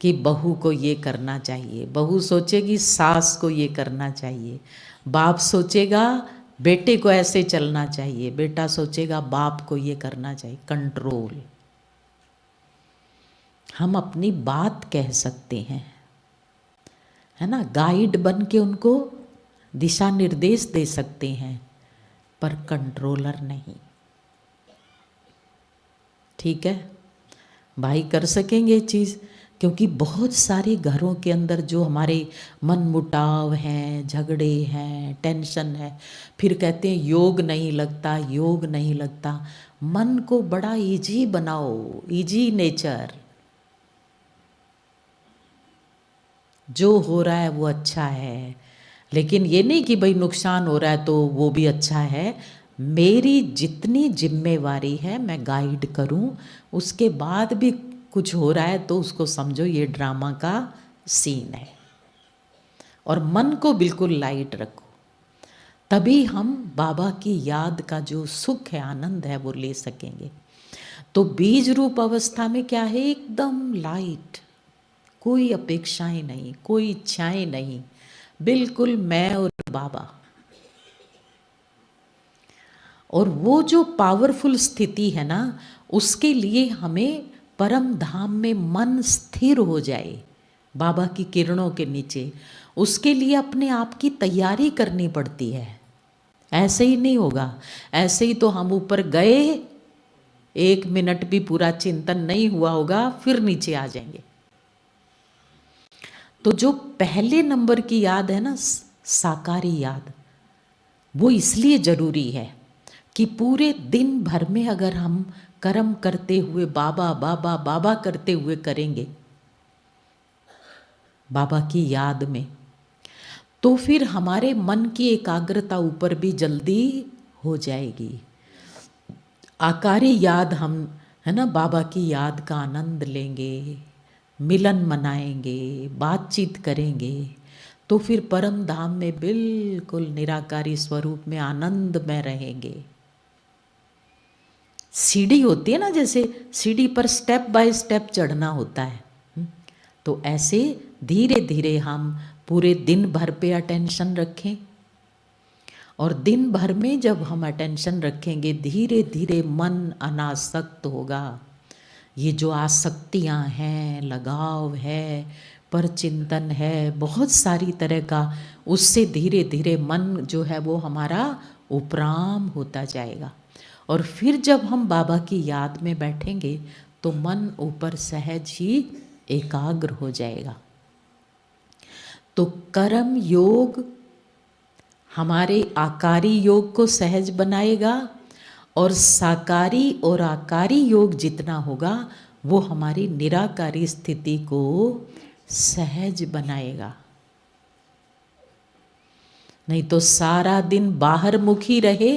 कि बहू को ये करना चाहिए, बहू सोचेगी सास को ये करना चाहिए, बाप सोचेगा बेटे को ऐसे चलना चाहिए, बेटा सोचेगा बाप को ये करना चाहिए। कंट्रोल। हम अपनी बात कह सकते हैं, है ना, गाइड बन के उनको दिशा निर्देश दे सकते हैं, पर कंट्रोलर नहीं। ठीक है भाई, कर सकेंगे ये चीज़, क्योंकि बहुत सारे घरों के अंदर जो हमारे मन मुटाव हैं, झगड़े हैं, टेंशन है, फिर कहते हैं योग नहीं लगता, योग नहीं लगता। मन को बड़ा इजी बनाओ, इजी नेचर, जो हो रहा है वो अच्छा है, लेकिन ये नहीं कि भाई नुकसान हो रहा है तो वो भी अच्छा है। मेरी जितनी जिम्मेवारी है मैं गाइड करूं, उसके बाद भी कुछ हो रहा है तो उसको समझो ये ड्रामा का सीन है, और मन को बिल्कुल लाइट रखो, तभी हम बाबा की याद का जो सुख है, आनंद है, वो ले सकेंगे। तो बीज रूप अवस्था में क्या है? एकदम लाइट, कोई अपेक्षाएं नहीं, कोई इच्छाएं नहीं, बिल्कुल मैं और बाबा। और वो जो पावरफुल स्थिति है ना, उसके लिए हमें परम धाम में मन स्थिर हो जाए बाबा की किरणों के नीचे, उसके लिए अपने आप की तैयारी करनी पड़ती है। ऐसे ही नहीं होगा, ऐसे ही तो हम ऊपर गए, 1 मिनट भी पूरा चिंतन नहीं हुआ होगा, फिर नीचे आ जाएंगे। तो जो पहले नंबर की याद है ना, साकारी याद, वो इसलिए जरूरी है कि पूरे दिन भर में अगर हम कर्म करते हुए बाबा बाबा बाबा करते हुए करेंगे, बाबा की याद में, तो फिर हमारे मन की एकाग्रता ऊपर भी जल्दी हो जाएगी। आकारी याद हम, है ना, बाबा की याद का आनंद लेंगे, मिलन मनाएंगे, बातचीत करेंगे, तो फिर परम धाम में बिल्कुल निराकारी स्वरूप में आनंद में रहेंगे। सीढ़ी होती है ना, जैसे सीढ़ी पर स्टेप बाय स्टेप चढ़ना होता है, तो ऐसे धीरे धीरे हम पूरे दिन भर पे अटेंशन रखें, और दिन भर में जब हम अटेंशन रखेंगे, धीरे धीरे मन अनासक्त होगा। ये जो आसक्तियाँ हैं, लगाव है, पर चिंतन है, बहुत सारी तरह का, उससे धीरे धीरे मन जो है वो हमारा उपराम होता जाएगा। और फिर जब हम बाबा की याद में बैठेंगे तो मन ऊपर सहज ही एकाग्र हो जाएगा। तो कर्म योग हमारे आकारी योग को सहज बनाएगा और साकारी और आकारी योग जितना होगा वो हमारी निराकारी स्थिति को सहज बनाएगा। नहीं तो सारा दिन बाहर मुखी रहे,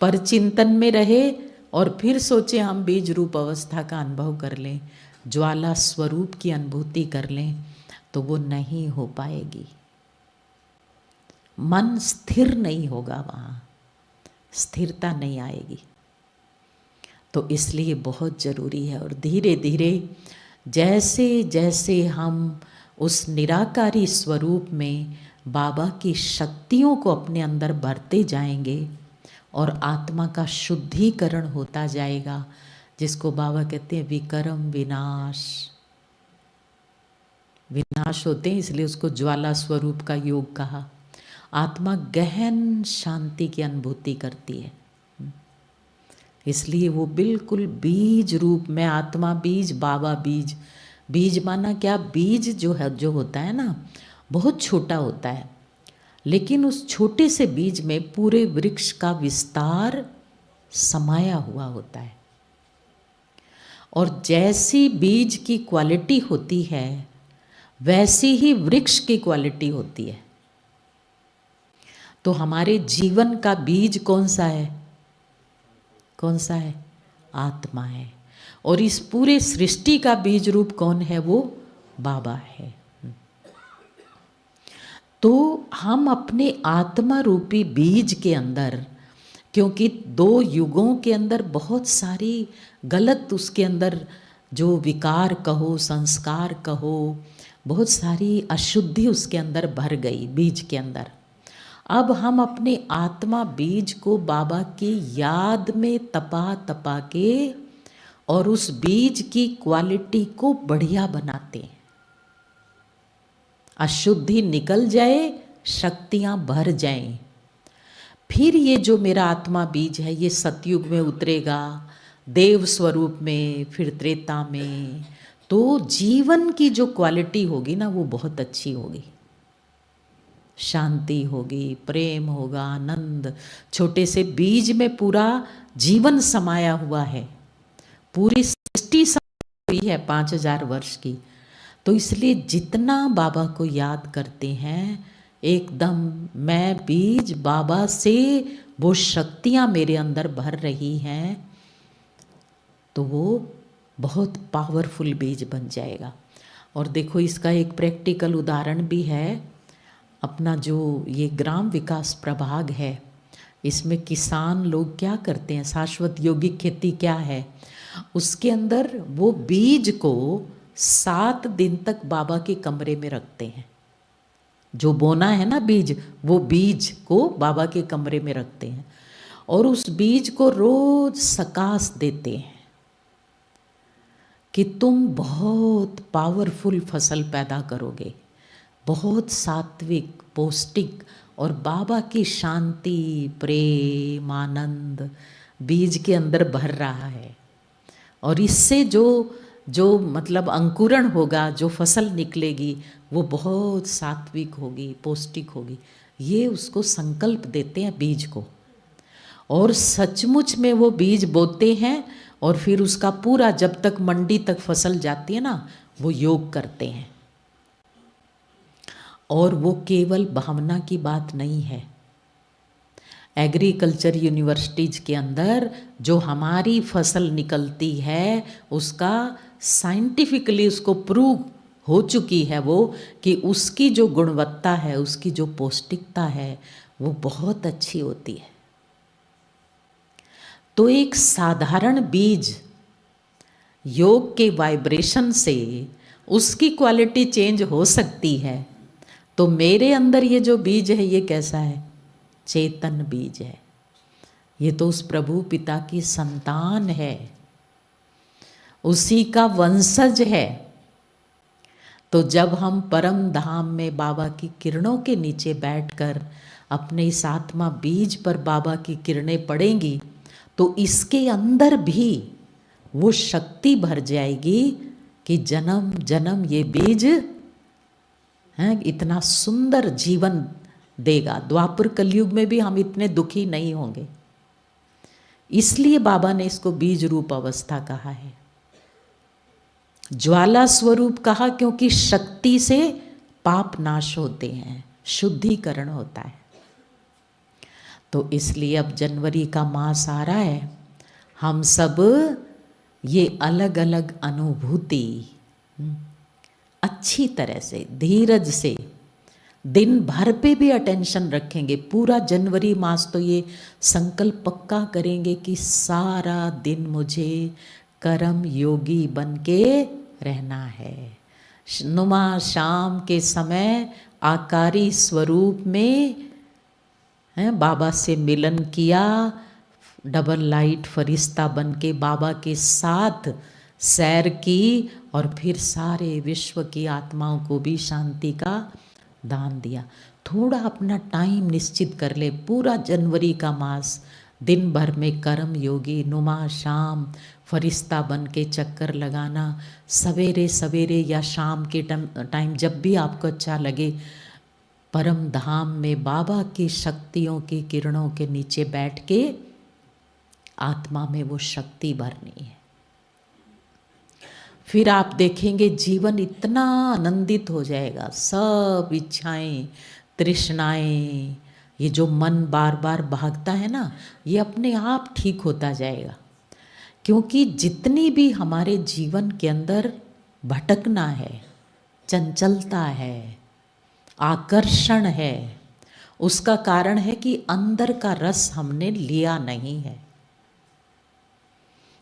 पर चिंतन में रहे और फिर सोचे हम बीज रूप अवस्था का अनुभव कर लें, ज्वाला स्वरूप की अनुभूति कर लें, तो वो नहीं हो पाएगी। मन स्थिर नहीं होगा, वहाँ स्थिरता नहीं आएगी। तो इसलिए बहुत ज़रूरी है। और धीरे धीरे जैसे जैसे हम उस निराकारी स्वरूप में बाबा की शक्तियों को अपने अंदर भरते जाएंगे और आत्मा का शुद्धिकरण होता जाएगा, जिसको बाबा कहते हैं विकर्म विनाश। विनाश होते हैं इसलिए उसको ज्वाला स्वरूप का योग कहा। आत्मा गहन शांति की अनुभूति करती है, इसलिए वो बिल्कुल बीज रूप में, आत्मा बीज बाबा बीज। बीज माना क्या, बीज जो है, जो होता है ना, बहुत छोटा होता है, लेकिन उस छोटे से बीज में पूरे वृक्ष का विस्तार समाया हुआ होता है। और जैसी बीज की क्वालिटी होती है वैसी ही वृक्ष की क्वालिटी होती है। तो हमारे जीवन का बीज कौन सा है? कौन सा है? आत्मा है। और इस पूरे सृष्टि का बीज रूप कौन है? वो बाबा है। तो हम अपने आत्मा रूपी बीज के अंदर, क्योंकि 2 युगों के अंदर बहुत सारी गलत, उसके अंदर जो विकार कहो, संस्कार कहो, बहुत सारी अशुद्धि उसके अंदर भर गई बीज के अंदर। अब हम अपने आत्मा बीज को बाबा की याद में तपा तपा के और उस बीज की क्वालिटी को बढ़िया बनाते हैं। अशुद्धि निकल जाए, शक्तियां भर जाएं। फिर ये जो मेरा आत्मा बीज है ये सतयुग में उतरेगा, देव स्वरूप में, फिर त्रेता में। तो जीवन की जो क्वालिटी होगी ना वो बहुत अच्छी होगी। शांति होगी, प्रेम होगा, आनंद। छोटे से बीज में पूरा जीवन समाया हुआ है, पूरी सृष्टि समाई हुई है 5000 वर्ष की। तो इसलिए जितना बाबा को याद करते हैं, एकदम मैं बीज, बाबा से वो शक्तियाँ मेरे अंदर भर रही हैं, तो वो बहुत पावरफुल बीज बन जाएगा। और देखो इसका एक प्रैक्टिकल उदाहरण भी है। अपना जो ये ग्राम विकास प्रभाग है, इसमें किसान लोग क्या करते हैं, शाश्वत यौगिक खेती क्या है, उसके अंदर वो बीज को 7 दिन तक बाबा के कमरे में रखते हैं। जो बोना है ना बीज, वो बीज को बाबा के कमरे में रखते हैं और उस बीज को रोज सकाश देते हैं कि तुम बहुत पावरफुल फसल पैदा करोगे, बहुत सात्विक, पौष्टिक, और बाबा की शांति, प्रेम, आनंद बीज के अंदर भर रहा है। और इससे जो मतलब अंकुरण होगा, जो फसल निकलेगी वो बहुत सात्विक होगी, पौष्टिक होगी। ये उसको संकल्प देते हैं बीज को, और सचमुच में वो बीज बोते हैं और फिर उसका पूरा, जब तक मंडी तक फसल जाती है ना, वो योग करते हैं। और वो केवल भावना की बात नहीं है। एग्रीकल्चर यूनिवर्सिटीज के अंदर जो हमारी फसल निकलती है, उसका साइंटिफिकली उसको प्रूव हो चुकी है वो, कि उसकी जो गुणवत्ता है, उसकी जो पौष्टिकता है, वो बहुत अच्छी होती है। तो एक साधारण बीज योग के वाइब्रेशन से उसकी क्वालिटी चेंज हो सकती है। तो मेरे अंदर ये जो बीज है ये कैसा है? चेतन बीज है। ये तो उस प्रभु पिता की संतान है, उसी का वंशज है। तो जब हम परम धाम में बाबा की किरणों के नीचे बैठकर अपने इस आत्मा बीज पर बाबा की किरणें पड़ेंगी, तो इसके अंदर भी वो शक्ति भर जाएगी कि जन्म जन्म ये बीज हैं, इतना सुंदर जीवन देगा। द्वापर कलयुग में भी हम इतने दुखी नहीं होंगे। इसलिए बाबा ने इसको बीज रूप अवस्था कहा है, ज्वाला स्वरूप कहा, क्योंकि शक्ति से पाप नाश होते हैं, शुद्धिकरण होता है। तो इसलिए अब जनवरी का मास आ रहा है, हम सब ये अलग अलग अनुभूति अच्छी तरह से धीरज से दिन भर पे भी अटेंशन रखेंगे। पूरा जनवरी मास तो ये संकल्प पक्का करेंगे कि सारा दिन मुझे कर्म योगी बन के रहना है। नुमा शाम के समय आकारी स्वरूप में बाबा से मिलन किया, डबल लाइट फरिश्ता बन के बाबा के साथ सैर की, और फिर सारे विश्व की आत्माओं को भी शांति का दान दिया। थोड़ा अपना टाइम निश्चित कर ले, पूरा जनवरी का मास दिन भर में कर्म योगी नुमा शाम फरिश्ता बन के चक्कर लगाना, सवेरे सवेरे या शाम के टाइम जब भी आपको अच्छा लगे, परम धाम में बाबा की शक्तियों की किरणों के नीचे बैठ के आत्मा में वो शक्ति भरनी है। फिर आप देखेंगे जीवन इतना आनंदित हो जाएगा। सब इच्छाएं तृष्णाएं, ये जो मन बार बार भागता है ना, ये अपने आप ठीक होता जाएगा। क्योंकि जितनी भी हमारे जीवन के अंदर भटकना है, चंचलता है, आकर्षण है, उसका कारण है कि अंदर का रस हमने लिया नहीं है।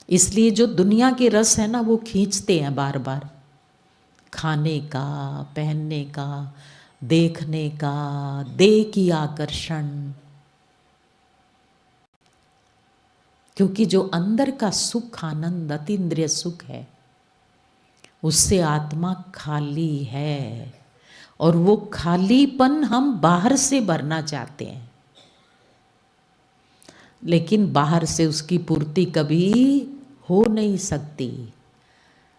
इसलिए जो दुनिया के रस है ना, वो खींचते हैं बार बार, खाने का, पहनने का, देखने का, देह की आकर्षण। क्योंकि जो अंदर का सुख आनंद अतीन्द्रिय सुख है, उससे आत्मा खाली है, और वो खालीपन हम बाहर से भरना चाहते हैं, लेकिन बाहर से उसकी पूर्ति कभी हो नहीं सकती।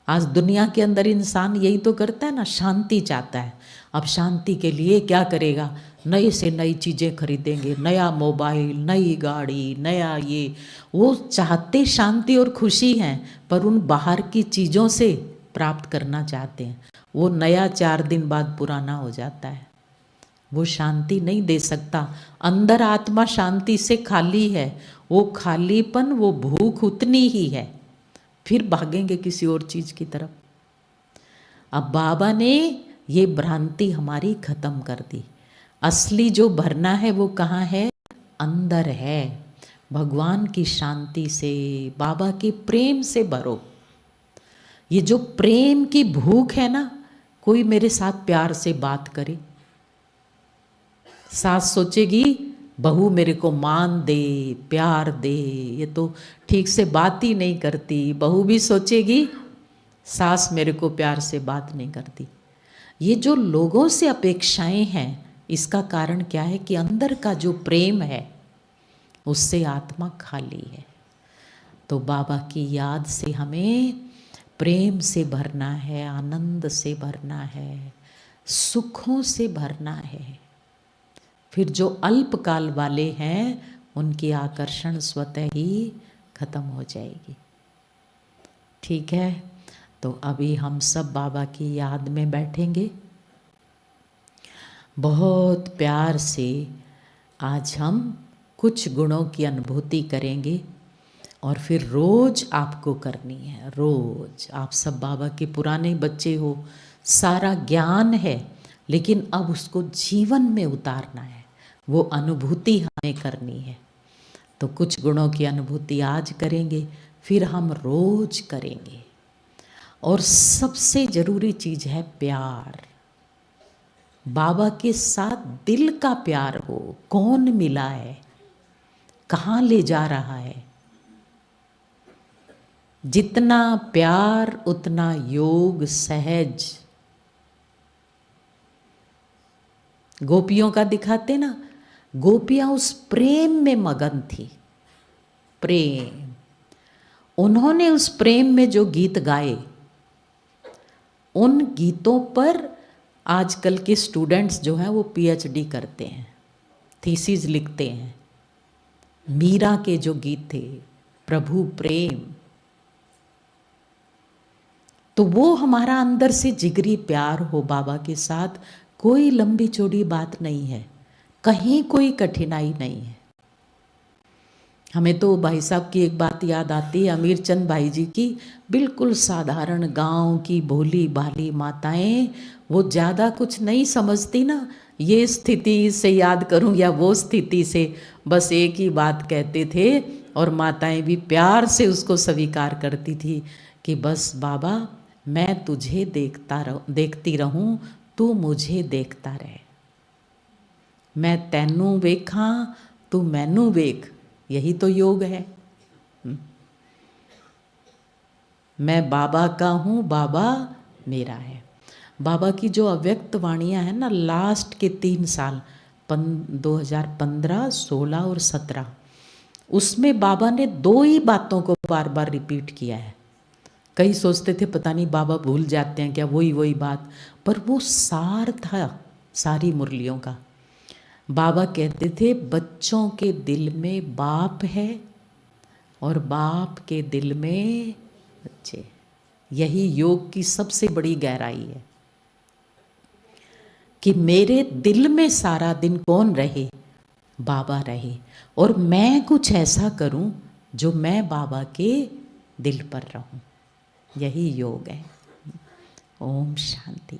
आज दुनिया के अंदर इंसान यही तो करता है ना, शांति चाहता है। अब शांति के लिए क्या करेगा? नई से नई चीज़ें खरीदेंगे, नया मोबाइल, नई गाड़ी, नया ये। वो चाहते शांति और खुशी हैं, पर उन बाहर की चीज़ों से प्राप्त करना चाहते हैं। वो नया 4 दिन बाद पुराना हो जाता है, वो शांति नहीं दे सकता। अंदर आत्मा शांति से खाली है, वो खालीपन, वो भूख उतनी ही है, फिर भागेंगे किसी और चीज़ की तरफ। अब बाबा ने ये भ्रांति हमारी खत्म कर दी। असली जो भरना है वो कहाँ है? अंदर है। भगवान की शांति से, बाबा के प्रेम से भरो। ये जो प्रेम की भूख है ना, कोई मेरे साथ प्यार से बात करे, सास सोचेगी बहू मेरे को मान दे, प्यार दे, ये तो ठीक से बात ही नहीं करती। बहू भी सोचेगी सास मेरे को प्यार से बात नहीं करती। ये जो लोगों से अपेक्षाएं हैं, इसका कारण क्या है? कि अंदर का जो प्रेम है उससे आत्मा खाली है। तो बाबा की याद से हमें प्रेम से भरना है, आनंद से भरना है, सुखों से भरना है। फिर जो अल्पकाल वाले हैं उनकी आकर्षण स्वतः ही खत्म हो जाएगी। ठीक है, तो अभी हम सब बाबा की याद में बैठेंगे। बहुत प्यार से आज हम कुछ गुणों की अनुभूति करेंगे, और फिर रोज आपको करनी है। रोज आप सब बाबा के पुराने बच्चे हो, सारा ज्ञान है, लेकिन अब उसको जीवन में उतारना है, वो अनुभूति हमें करनी है। तो कुछ गुणों की अनुभूति आज करेंगे, फिर हम रोज करेंगे। और सबसे जरूरी चीज़ है प्यार। बाबा के साथ दिल का प्यार हो। कौन मिला है, कहाँ ले जा रहा है? जितना प्यार उतना योग सहज। गोपियों का दिखाते ना, गोपियां उस प्रेम में मगन थी। प्रेम, उन्होंने उस प्रेम में जो गीत गाए, उन गीतों पर आजकल के स्टूडेंट्स जो हैं वो पीएचडी करते हैं, थीसिस लिखते हैं। मीरा के जो गीत थे, प्रभु प्रेम, तो वो हमारा अंदर से जिगरी प्यार हो बाबा के साथ, कोई लंबी चौड़ी बात नहीं है, कहीं कोई कठिनाई नहीं है। हमें तो भाई साहब की एक बात याद आती है, अमीर चंद भाई जी की, बिल्कुल साधारण गांव की भोली भाली माताएं, वो ज़्यादा कुछ नहीं समझती ना, ये स्थिति से याद करूं या वो स्थिति से, बस एक ही बात कहते थे और माताएं भी प्यार से उसको स्वीकार करती थी कि बस बाबा मैं तुझे देखती रहूं, तू मुझे देखता रहे, मैं तैनू वेखा तू मैनू वेख, यही तो योग है। मैं बाबा का हूँ, बाबा मेरा है। बाबा की जो अव्यक्त वाणियाँ हैं ना, लास्ट के 3 साल 2015, 16 और 17, उसमें बाबा ने 2 ही बातों को बार बार रिपीट किया है। कई सोचते थे पता नहीं बाबा भूल जाते हैं क्या, वही बात, पर वो सार था सारी मुरलियों का। बाबा कहते थे बच्चों के दिल में बाप है और बाप के दिल में बच्चे। यही योग की सबसे बड़ी गहराई है कि मेरे दिल में सारा दिन कौन रहे, बाबा रहे, और मैं कुछ ऐसा करूं जो मैं बाबा के दिल पर रहूं। यही योग है। ओम शांति।